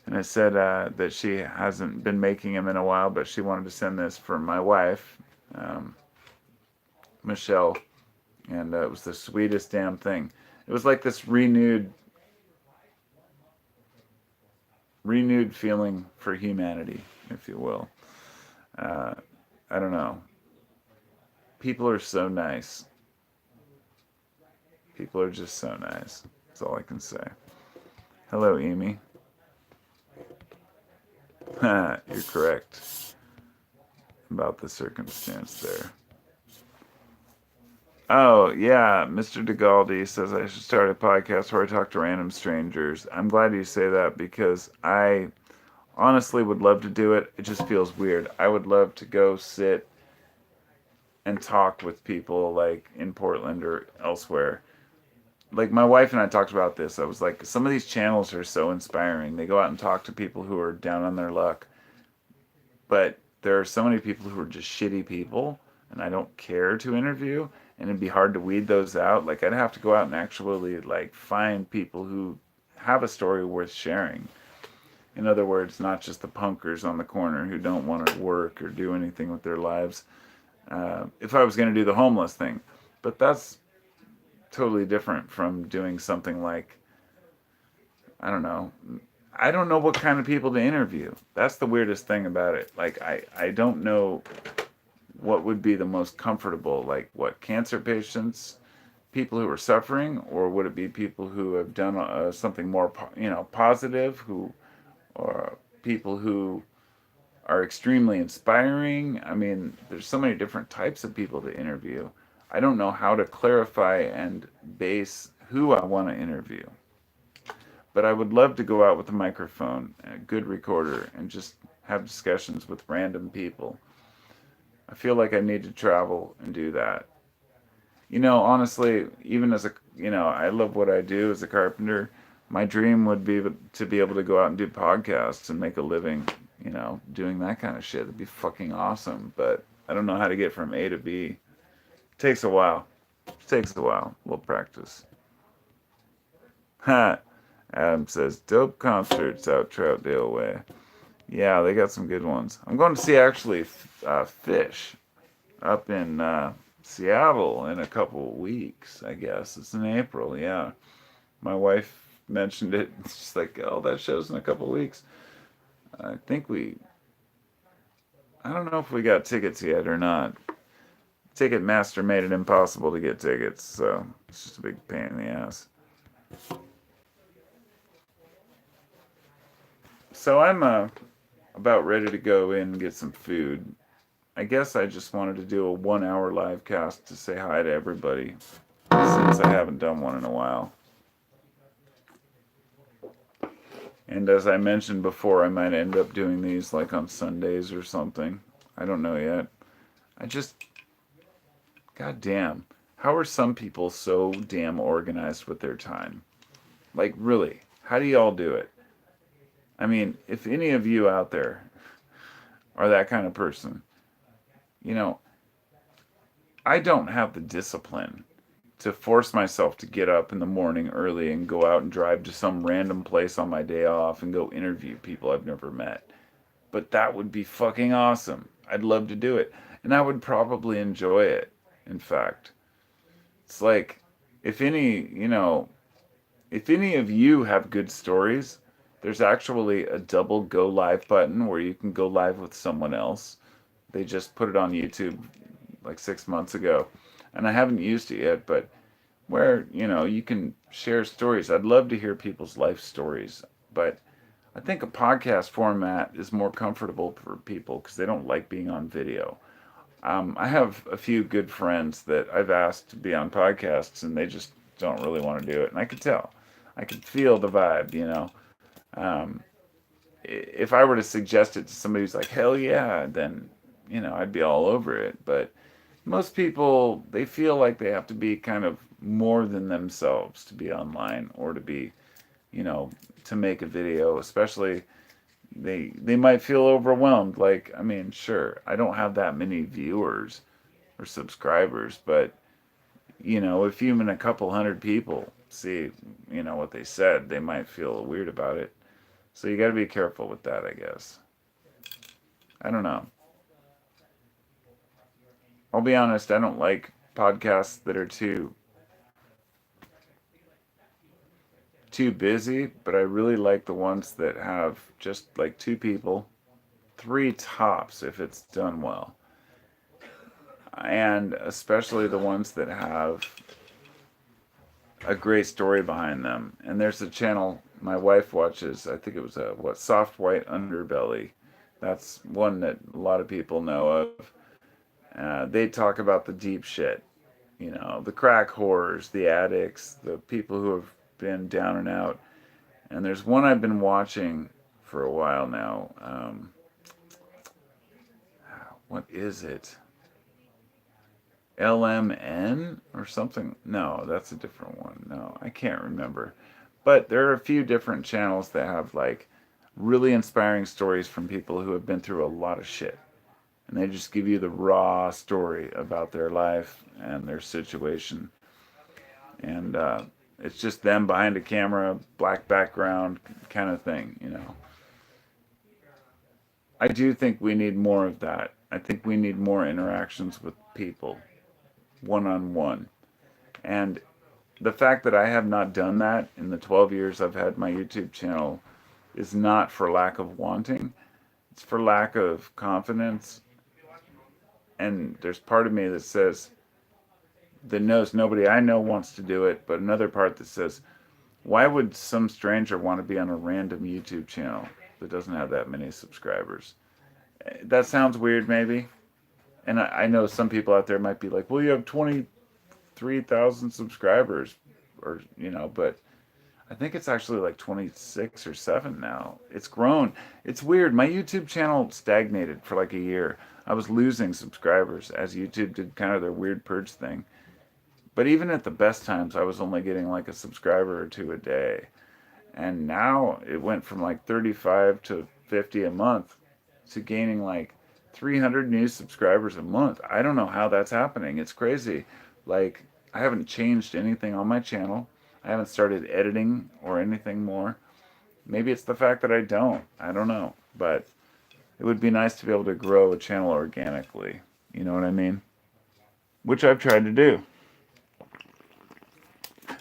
And it said that she hasn't been making them in a while, but she wanted to send this for my wife, um, Michelle. And it was the sweetest damn thing. It was like this renewed feeling for humanity, if you will. Uh, I don't know. People are so nice. People are just so nice. That's all I can say. Hello, Amy. You're correct about the circumstance there. Oh, yeah. Mr. DeGaldi says I should start a podcast where I talk to random strangers. I'm glad you say that because I honestly would love to do it. It just feels weird. I would love to go sit and talk with people like in Portland or elsewhere. Like my wife and I talked about this. I was like, some of these channels are so inspiring. They go out and talk to people who are down on their luck. But there are so many people who are just shitty people, and I don't care to interview, and it'd be hard to weed those out. Like I'd have to go out and actually like find people who have a story worth sharing. In other words, not just the punkers on the corner who don't want to work or do anything with their lives. If I was going to do the homeless thing, but that's totally different from doing something like, I don't know. I don't know what kind of people to interview. That's the weirdest thing about it. Like I don't know what would be the most comfortable. Like what, cancer patients, people who are suffering, or would it be people who have done something more positive, who, or people who are extremely inspiring. I mean, there's so many different types of people to interview. I don't know how to clarify and base who I want to interview. But I would love to go out with a microphone, a good recorder, and just have discussions with random people. I feel like I need to travel and do that. Honestly, even as I love what I do as a carpenter. My dream would be to be able to go out and do podcasts and make a living, doing that kind of shit. It'd be fucking awesome. But I don't know how to get from A to B. It takes a while. It takes a while. We'll practice. Ha! Adam says, dope concerts out Troutdale Way. Yeah, they got some good ones. I'm going to see actually Fish up in Seattle in a couple of weeks, I guess. It's in April, yeah. My wife mentioned it. She's like, oh, that show's in a couple of weeks. I think I don't know if we got tickets yet or not. Ticketmaster made it impossible to get tickets, so it's just a big pain in the ass. So I'm about ready to go in and get some food. I guess I just wanted to do a 1 hour live cast to say hi to everybody since I haven't done one in a while. And as I mentioned before, I might end up doing these like on Sundays or something. I don't know yet. God damn, how are some people so damn organized with their time? Like, really, how do y'all do it? I mean, if any of you out there are that kind of person, you know, I don't have the discipline to force myself to get up in the morning early and go out and drive to some random place on my day off and go interview people I've never met. But that would be fucking awesome. I'd love to do it. And I would probably enjoy it, in fact. It's like, if any, if any of you have good stories, there's actually a double go live button where you can go live with someone else. They just put it on YouTube like 6 months ago. And I haven't used it yet, but where, you can share stories. I'd love to hear people's life stories, but I think a podcast format is more comfortable for people because they don't like being on video. I have a few good friends that I've asked to be on podcasts, and they just don't really want to do it. And I could tell. I could feel the vibe. Um, if I were to suggest it to somebody who's like, hell yeah, then, I'd be all over it. But most people, they feel like they have to be kind of more than themselves to be online or to be, to make a video, especially they might feel overwhelmed. Like, I mean, sure, I don't have that many viewers or subscribers, but if even a couple hundred people see, what they said, they might feel weird about it. So you got to be careful with that, I guess. I don't know. I'll be honest, I don't like podcasts that are too busy, but I really like the ones that have just like two people, three tops if it's done well. And especially the ones that have a great story behind them. And there's a channel my wife watches. I think it was a soft white underbelly. That's one that a lot of people know of. They talk about the deep shit, the crack whores, the addicts, the people who have been down and out. And there's one I've been watching for a while now. What is it? LMN or something? No, that's a different one. No, I can't remember. But there are a few different channels that have like really inspiring stories from people who have been through a lot of shit. And they just give you the raw story about their life and their situation. And it's just them behind a camera, black background kind of thing. I do think we need more of that. I think we need more interactions with people, one on one. And the fact that I have not done that in the 12 years I've had my YouTube channel is not for lack of wanting, it's for lack of confidence. And there's part of me that says, that knows nobody I know wants to do it, but another part that says, why would some stranger want to be on a random YouTube channel that doesn't have that many subscribers? That sounds weird, maybe. And I know some people out there might be like, well, you have 23,000 subscribers, but I think it's actually like 26 or 7 now. It's grown. It's weird. My YouTube channel stagnated for like a year. I was losing subscribers as YouTube did kind of their weird purge thing. But even at the best times, I was only getting like a subscriber or two a day. And now it went from like 35 to 50 a month to gaining like 300 new subscribers a month. I don't know how that's happening. It's crazy. Like, I haven't changed anything on my channel. I haven't started editing or anything more. Maybe it's the fact that I don't. I don't know. But it would be nice to be able to grow a channel organically. You know what I mean? Which I've tried to do.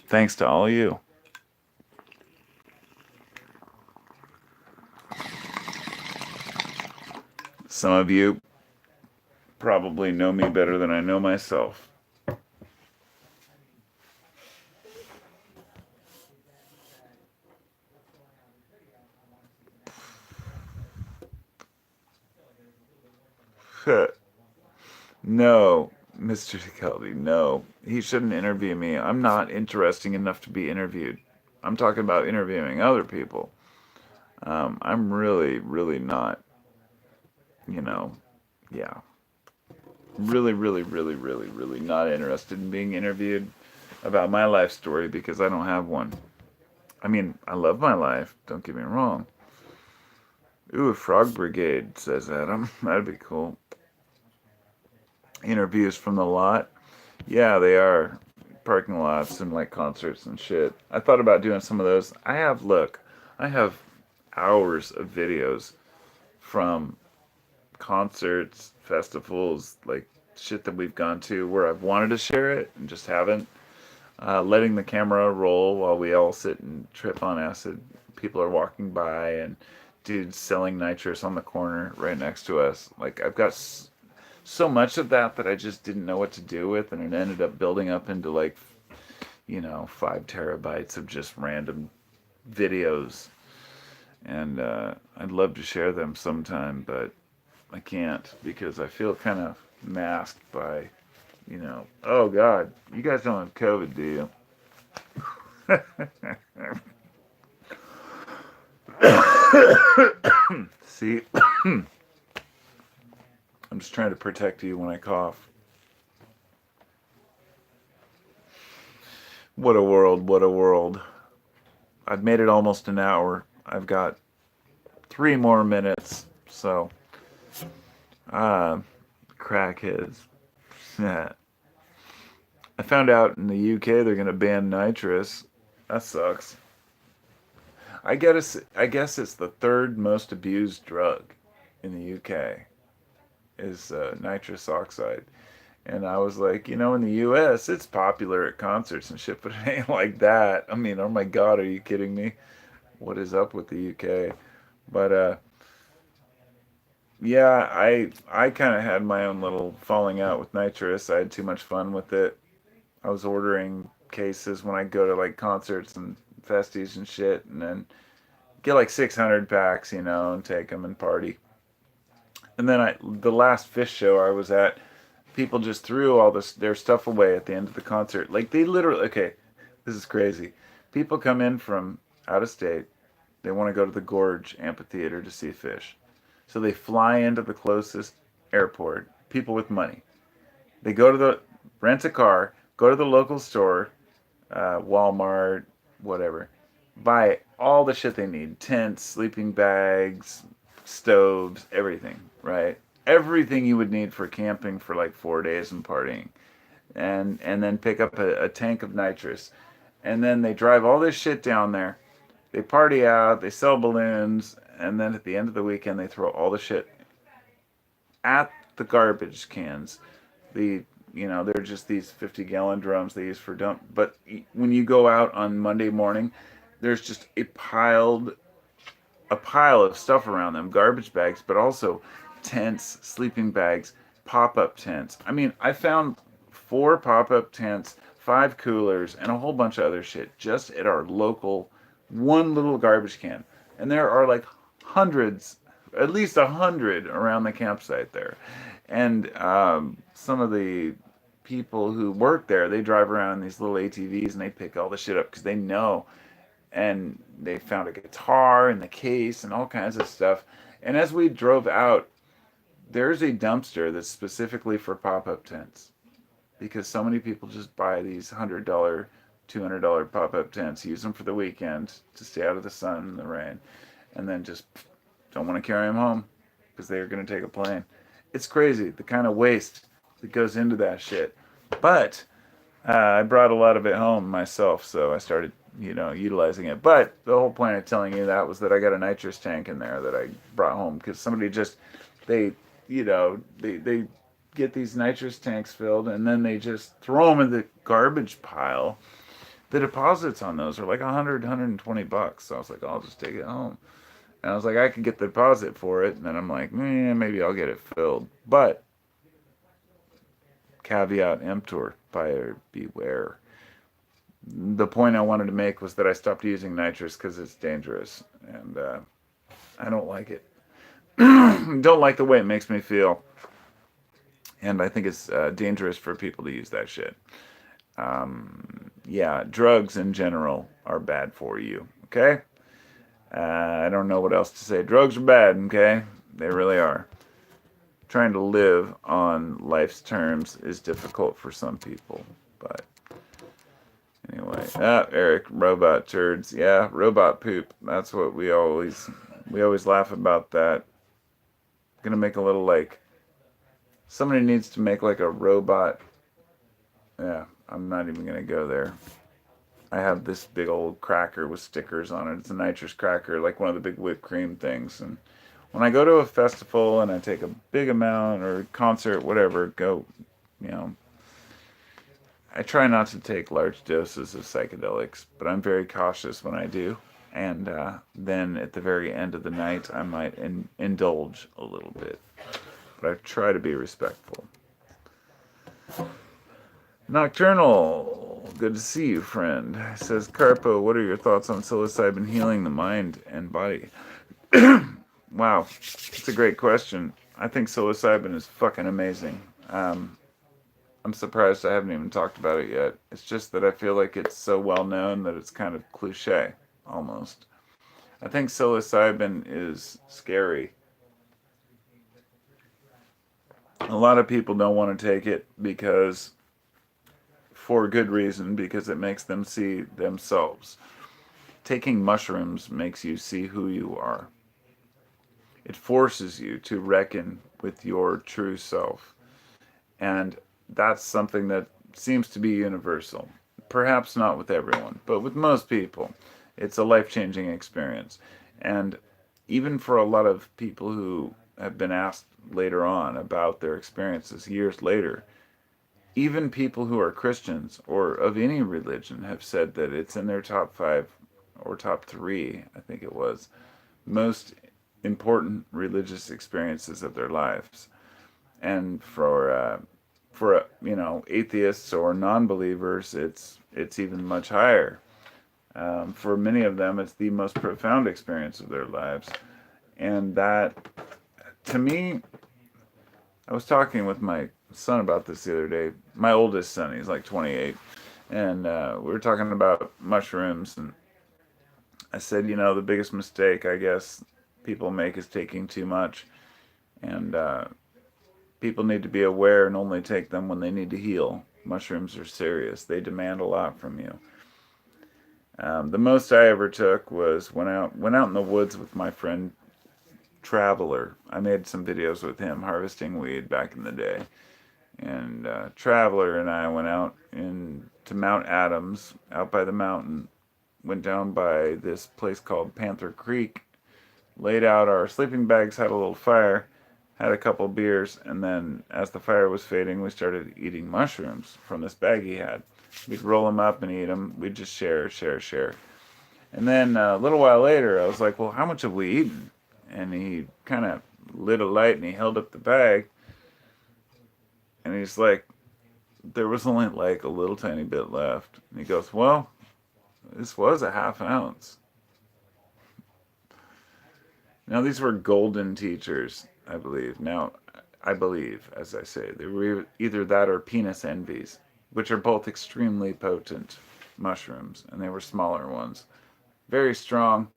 Thanks to all of you. Some of you probably know me better than I know myself. No, Mr. DeKelby, no. He shouldn't interview me. I'm not interesting enough to be interviewed. I'm talking about interviewing other people. I'm really, really not, you know, yeah. Really, really, really, really, really not interested in being interviewed about my life story because I don't have one. I mean, I love my life, don't get me wrong. Ooh, a frog brigade, says Adam. That'd be cool. Interviews from the lot. Yeah, they are. Parking lots and like concerts and shit. I thought about doing some of those. I have hours of videos from concerts, festivals, like shit that we've gone to where I've wanted to share it and just haven't. Letting the camera roll while we all sit and trip on acid. People are walking by and dudes selling nitrous on the corner right next to us. Like, I've got so much of that I just didn't know what to do with, and it ended up building up into like, 5 terabytes of just random videos. And I'd love to share them sometime, but I can't because I feel kind of masked by, oh God, you guys don't have COVID, do you? See, I'm just trying to protect you when I cough. What a world, what a world. I've made it almost an hour. I've got 3 more minutes, so, uh, crackheads. Yeah. I found out in the UK they're going to ban nitrous. That sucks. I guess it's the third most abused drug in the UK is nitrous oxide. And I was like, in the US, it's popular at concerts and shit, but it ain't like that. I mean, oh my God, are you kidding me? What is up with the UK? But yeah, I kind of had my own little falling out with nitrous. I had too much fun with it. I was ordering cases when I go to like concerts and festies and shit, and then get like 600 packs, and take them and party. And then the last Fish show I was at, people just threw all this their stuff away at the end of the concert. Like they literally, okay, this is crazy. People come in from out of state. They want to go to the Gorge Amphitheater to see Fish. So they fly into the closest airport. People with money. They go to the rent a car, go to the local store, Walmart, whatever. Buy all the shit they need: tents, sleeping bags, stoves, everything. Right? Everything you would need for camping for like 4 days and partying, and then pick up a tank of nitrous, and then they drive all this shit down there. They party out, they sell balloons, and then at the end of the weekend they throw all the shit at the garbage cans. They're just these 50-gallon drums they use for dump. But when you go out on Monday morning, there's just a pile of stuff around them, garbage bags, but also tents, sleeping bags, pop-up tents. I mean, I found 4 pop-up tents, 5 coolers, and a whole bunch of other shit just at our local one little garbage can. And there are like hundreds, at least 100 around the campsite there. And some of the people who work there, they drive around in these little ATVs and they pick all the shit up because they know. And they found a guitar in the case and all kinds of stuff. And as we drove out, there's a dumpster that's specifically for pop-up tents because so many people just buy these $100, $200 pop-up tents, use them for the weekend to stay out of the sun and the rain, and then just don't want to carry them home because they're going to take a plane. It's crazy the kind of waste that goes into that shit. But I brought a lot of it home myself, so I started, utilizing it. But the whole point of telling you that was that I got a nitrous tank in there that I brought home because somebody just, they, they get these nitrous tanks filled and then they just throw them in the garbage pile. The deposits on those are like 120 bucks. So I was like, I'll just take it home. And I was like, I could get the deposit for it. And then I'm like, maybe I'll get it filled. But caveat emptor, buyer beware. The point I wanted to make was that I stopped using nitrous because it's dangerous, and I don't like it. Don't like the way it makes me feel, and I think it's dangerous for people to use that shit. Yeah, drugs in general are bad for you. Okay, I don't know what else to say. Drugs are bad. Okay, they really are. Trying to live on life's terms is difficult for some people, but anyway, Eric, robot turds. Yeah, robot poop. That's what we always laugh about that. Gonna make a little like somebody needs to make like a robot. Yeah, I'm not even gonna go there. I have this big old cracker with stickers on it. It's a nitrous cracker, like one of the big whipped cream things. And when I go to a festival and I take a big amount or concert, whatever, you know, I try not to take large doses of psychedelics, but I'm very cautious when I do. And then at the very end of the night, I might indulge a little bit. But I try to be respectful. Nocturnal, good to see you, friend. Says Carpo, what are your thoughts on psilocybin healing the mind and body? Wow, it's a great question. I think psilocybin is fucking amazing. I'm surprised I haven't even talked about it yet. It's just that I feel like it's so well known that it's kind of cliche, almost. I think psilocybin is scary. A lot of people don't want to take it because, for good reason, because it makes them see themselves. Taking mushrooms makes you see who you are. It forces you to reckon with your true self. And that's something that seems to be universal. Perhaps not with everyone, but with most people, it's a life-changing experience. And even for a lot of people who have been asked later on about their experiences years later, even people who are Christians or of any religion have said that it's in their top five or top three, I think it was, most important religious experiences of their lives. And for atheists or non-believers, it's even much higher. For many of them, it's the most profound experience of their lives, and that, to me, I was talking with my son about this the other day. My oldest son, he's like 28, and we were talking about mushrooms, and I said, the biggest mistake I guess people make is taking too much, and people need to be aware and only take them when they need to heal. Mushrooms are serious; they demand a lot from you. The most I ever took was went out in the woods with my friend Traveler. I made some videos with him harvesting weed back in the day, and Traveler and I went out to Mount Adams, out by the mountain. Went down by this place called Panther Creek, laid out our sleeping bags, had a little fire, had a couple beers, and then as the fire was fading, we started eating mushrooms from this bag he had. We'd roll them up and eat them. We'd just share, share, share. And then a little while later, I was like, well, how much have we eaten? And he kind of lit a light and he held up the bag. And he's like, there was only like a little tiny bit left. And he goes, well, this was a half ounce. Now, these were golden teachers, I believe. Now, I believe, as I say, they were either that or penis envies, which are both extremely potent mushrooms, and they were smaller ones. Very strong,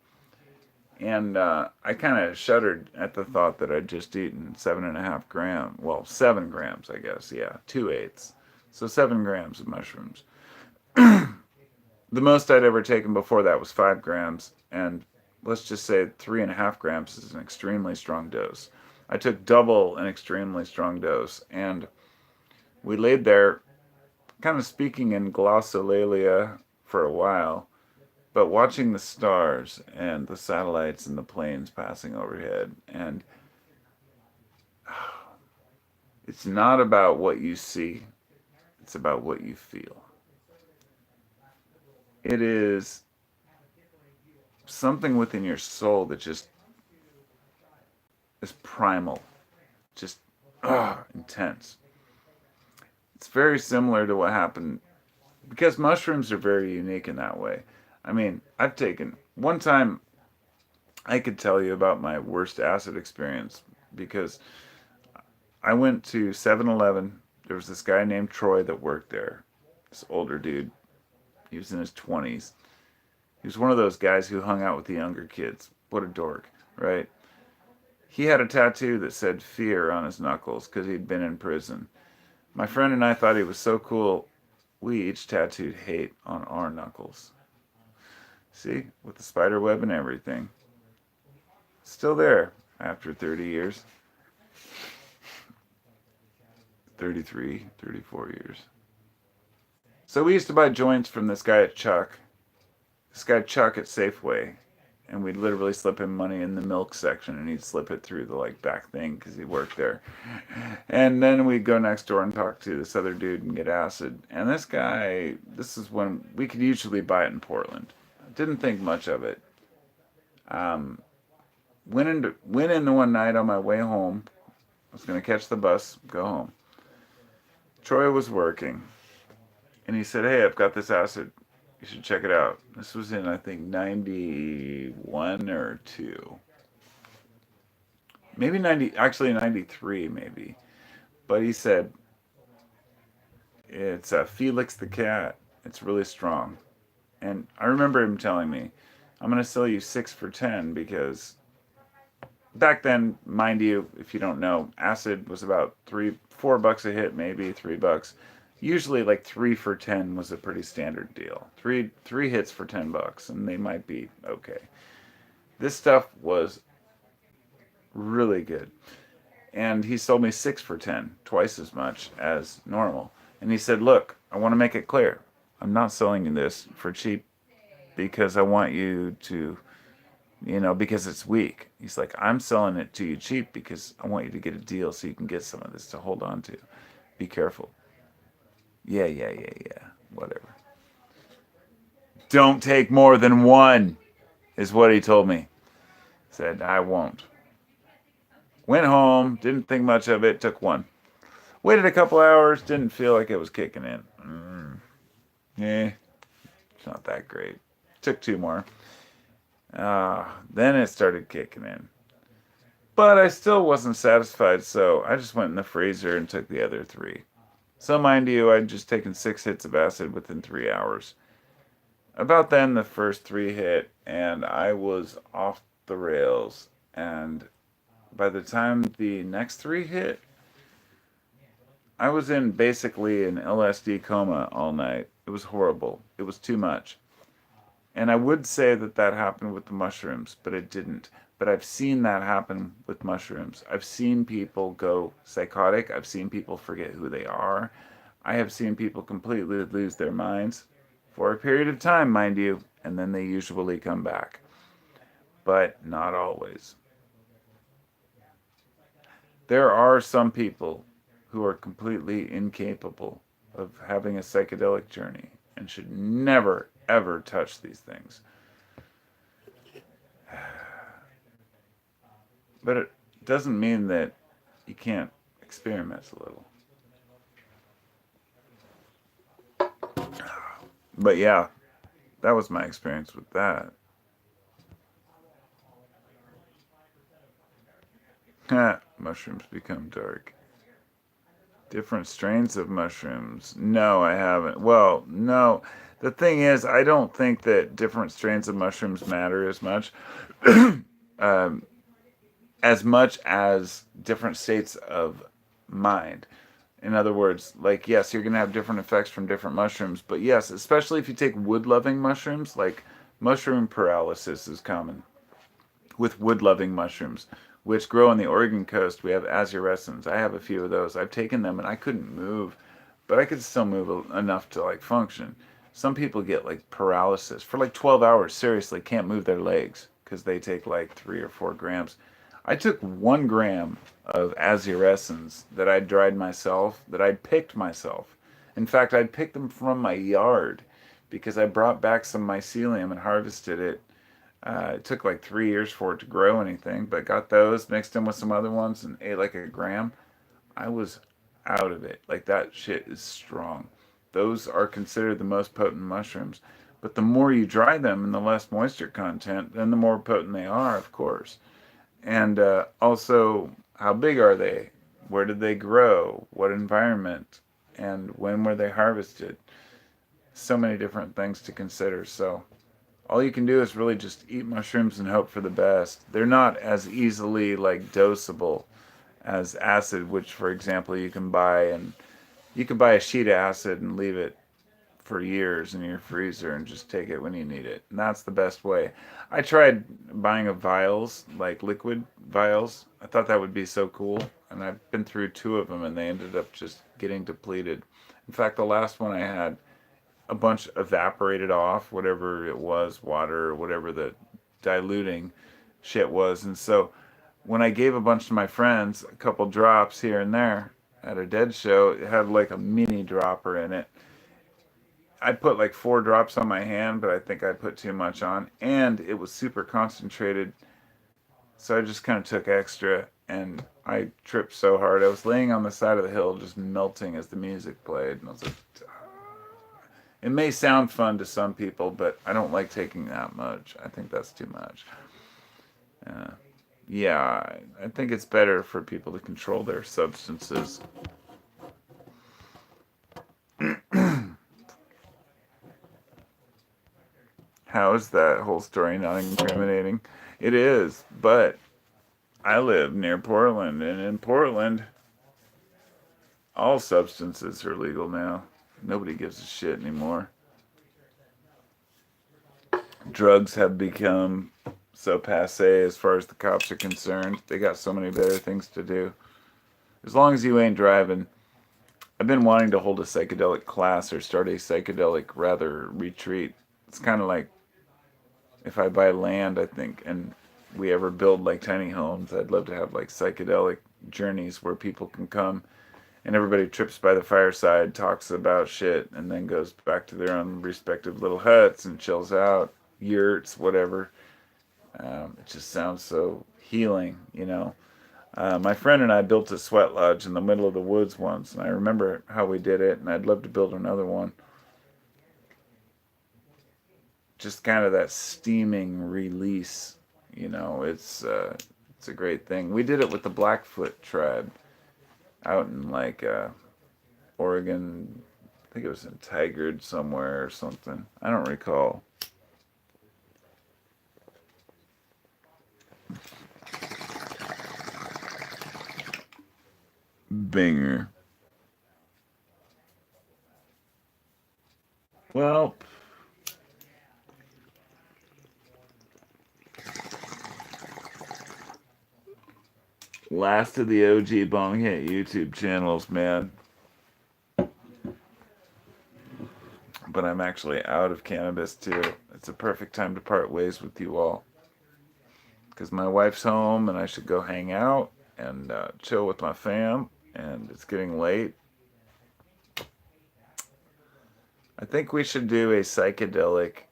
and I kind of shuddered at the thought that I'd just eaten 7.5 grams. Well, 7 grams, I guess. Yeah, 2/8. So 7 grams of mushrooms. The most I'd ever taken before that was 5 grams, and let's just say 3.5 grams is an extremely strong dose. I took double an extremely strong dose, and we laid there, kind of speaking in glossolalia for a while, but watching the stars and the satellites and the planes passing overhead. And it's not about what you see, it's about what you feel. It is something within your soul that just is primal, just intense. It's very similar to what happened because mushrooms are very unique in that way. I mean, I've taken one time I could tell you about my worst acid experience because I went to 7-Eleven. There was this guy named Troy that worked there. This older dude. He was in his 20s. He was one of those guys who hung out with the younger kids. What a dork, right? He had a tattoo that said fear on his knuckles because he'd been in prison. My friend and I thought he was so cool, we each tattooed hate on our knuckles. See, with the spider web and everything. Still there after 30 years. 33, 34 years. So we used to buy joints from this guy at Chuck. This guy Chuck at Safeway. And we'd literally slip him money in the milk section and he'd slip it through the back thing because he worked there. And then we'd go next door and talk to this other dude and get acid. And this guy, this is when we could usually buy it in Portland. Didn't think much of it. Went in one night on my way home. I was going to catch the bus, go home. Troy was working. And he said, hey, I've got this acid. You should check it out. This was in, I think, 91 or 2. Maybe 90, actually 93 maybe. But he said, it's Felix the Cat. It's really strong. And I remember him telling me, I'm going to sell you 6 for 10 because back then, mind you, if you don't know, acid was about $4 a hit, maybe $3. Usually, 3 for 10 was a pretty standard deal. Three hits for $10, and they might be okay. This stuff was really good, and he sold me 6 for 10, twice as much as normal. And he said, look, I want to make it clear. I'm not selling you this for cheap because I want you to, because it's weak. He's like, I'm selling it to you cheap because I want you to get a deal so you can get some of this to hold on to. Be careful. Yeah, yeah, yeah, yeah. Whatever. Don't take more than one, is what he told me. Said, I won't. Went home, didn't think much of it, took one. Waited a couple hours, didn't feel like it was kicking in. Yeah, it's not that great. Took two more. Then it started kicking in. But I still wasn't satisfied, so I just went in the freezer and took the other three. So, mind you, I'd just taken 6 hits of acid within 3 hours. About then, the first three hit, and I was off the rails. And by the time the next three hit, I was in basically an LSD coma all night. It was horrible. It was too much. And I would say that that happened with the mushrooms, but it didn't. But I've seen that happen with mushrooms. I've seen people go psychotic. I've seen people forget who they are. I have seen people completely lose their minds for a period of time, mind you, and then they usually come back. But not always. There are some people who are completely incapable of having a psychedelic journey and should never, ever touch these things. But it doesn't mean that you can't experiment a little. But yeah, that was my experience with that. Mushrooms become dark. Different strains of mushrooms. No, I haven't. Well, no. The thing is, I don't think that different strains of mushrooms matter um, as much as different states of mind. In other words, like, yes, you're going to have different effects from different mushrooms, but yes, especially if you take wood loving mushrooms, like mushroom paralysis is common with wood loving mushrooms, which grow on the Oregon coast. We have azurescens. I have a few of those. I've taken them and I couldn't move, but I could still move enough to like function. Some people get like paralysis for like 12 hours, seriously, can't move their legs because they take like 3 or 4 grams. I took 1 gram of azurescens that I dried myself, that I picked myself. In fact, I'd picked them from my yard because I brought back some mycelium and harvested it. It took like 3 years for it to grow anything, but got those, mixed them with some other ones, and ate like a gram. I was out of it. Like that shit is strong. Those are considered the most potent mushrooms. But the more you dry them and the less moisture content, then the more potent they are, of course. And also, how big are they? Where did they grow? What environment? And when were they harvested? So many different things to consider. So, all you can do is really just eat mushrooms and hope for the best. They're not as easily like dosable as acid, which, for example, you can buy a sheet of acid and leave it for years in your freezer and just take it when you need it. And that's the best way. I tried buying a vials, like liquid vials. I thought that would be so cool. And I've been through two of them and they ended up just getting depleted. In fact, the last one I had, a bunch evaporated off, whatever it was, water, or whatever the diluting shit was. And so when I gave a bunch to my friends, a couple drops here and there at a dead show, it had like a mini dropper in it. I put like 4 drops on my hand, but I think I put too much on, and it was super concentrated. So I just kind of took extra, and I tripped so hard. I was laying on the side of the hill, just melting as the music played, and I was like, it may sound fun to some people, but I don't like taking that much. I think that's too much. Uh, yeah, I think it's better for people to control their substances. How is that whole story not incriminating? It is, but I live near Portland, and in Portland, all substances are legal now. Nobody gives a shit anymore. Drugs have become so passe as far as the cops are concerned. They got so many better things to do. As long as you ain't driving, I've been wanting to hold a psychedelic class or start a psychedelic rather retreat. It's kind of like if I buy land, I think, and we ever build like tiny homes, I'd love to have like psychedelic journeys where people can come and everybody trips by the fireside, talks about shit, and then goes back to their own respective little huts and chills out, yurts, whatever. It just sounds so healing, you know. My friend and I built a sweat lodge in the middle of the woods once, and I remember how we did it, and I'd love to build another one. Just kind of that steaming release, you know. It's a great thing. We did it with the Blackfoot tribe out in like Oregon. I think it was in Tigard somewhere or something. I don't recall. Binger. Well, last of the OG Bong Hit YouTube channels, man. But I'm actually out of cannabis too. It's a perfect time to part ways with you all. Because my wife's home and I should go hang out and chill with my fam. And it's getting late. I think we should do a psychedelic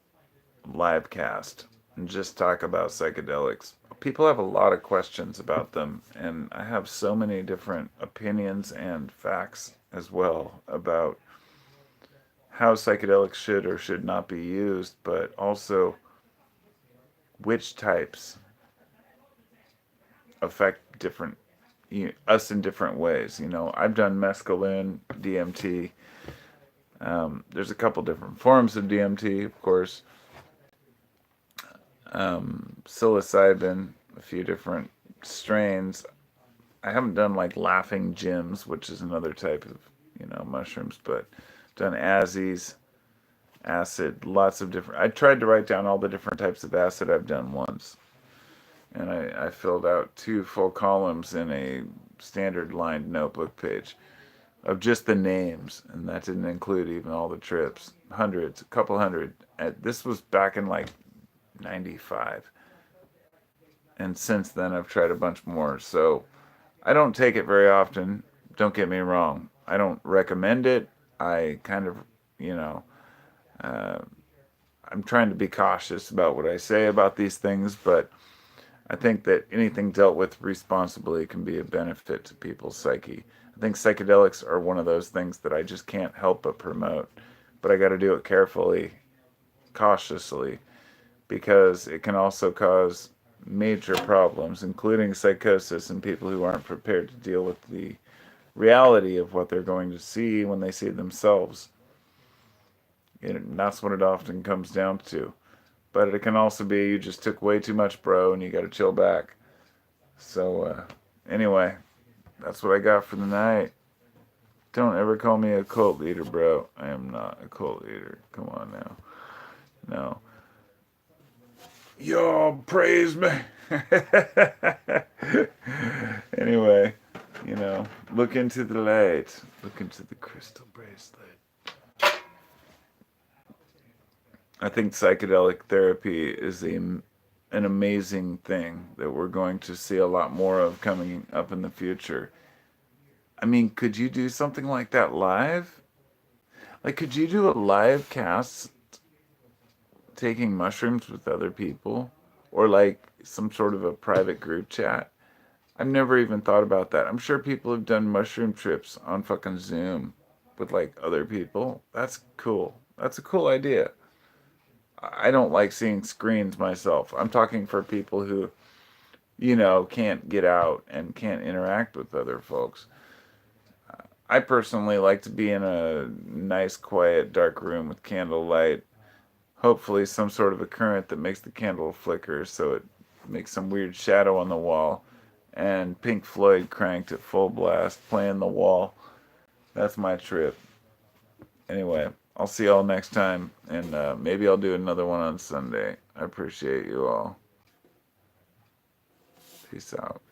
live cast and just talk about psychedelics. People have a lot of questions about them, and I have so many different opinions and facts as well about how psychedelics should or should not be used, but also which types affect different us in different ways. You know, I've done mescaline, DMT. There's a couple different forms of DMT, of course. Psilocybin, a few different strains. I haven't done like laughing gems, which is another type of, you know, mushrooms, but done azzies, acid, lots of different. I tried to write down all the different types of acid I've done once, and I filled out two full columns in a standard lined notebook page of just the names, and that didn't include even all the trips. Hundreds, a couple hundred. This was back in like 95. And since then, I've tried a bunch more. So I don't take it very often. Don't get me wrong. I don't recommend it. I kind of, you know, uh, I'm trying to be cautious about what I say about these things, but I think that anything dealt with responsibly can be a benefit to people's psyche. I think psychedelics are one of those things that I just can't help but promote, but I got to do it carefully, cautiously, because it can also cause major problems, including psychosis in people who aren't prepared to deal with the reality of what they're going to see when they see themselves. And that's what it often comes down to. But it can also be you just took way too much, bro, and you got to chill back. So, anyway, that's what I got for the night. Don't ever call me a cult leader, bro. I am not a cult leader. Come on now. No. Y'all praise me. Anyway, you know, look into the light. Look into the crystal bracelet. I think psychedelic therapy is an amazing thing that we're going to see a lot more of coming up in the future. I mean, could you do something like that live? Like, could you do a live cast taking mushrooms with other people? Or like some sort of a private group chat? I've never even thought about that. I'm sure people have done mushroom trips on fucking Zoom with like other people. That's cool. That's a cool idea. I don't like seeing screens myself. I'm talking for people who, you know, can't get out and can't interact with other folks. I personally like to be in a nice, quiet, dark room with candlelight. Hopefully, some sort of a current that makes the candle flicker so it makes some weird shadow on the wall. And Pink Floyd cranked at full blast, playing the wall. That's my trip. Anyway, I'll see y'all next time, and maybe I'll do another one on Sunday. I appreciate you all. Peace out.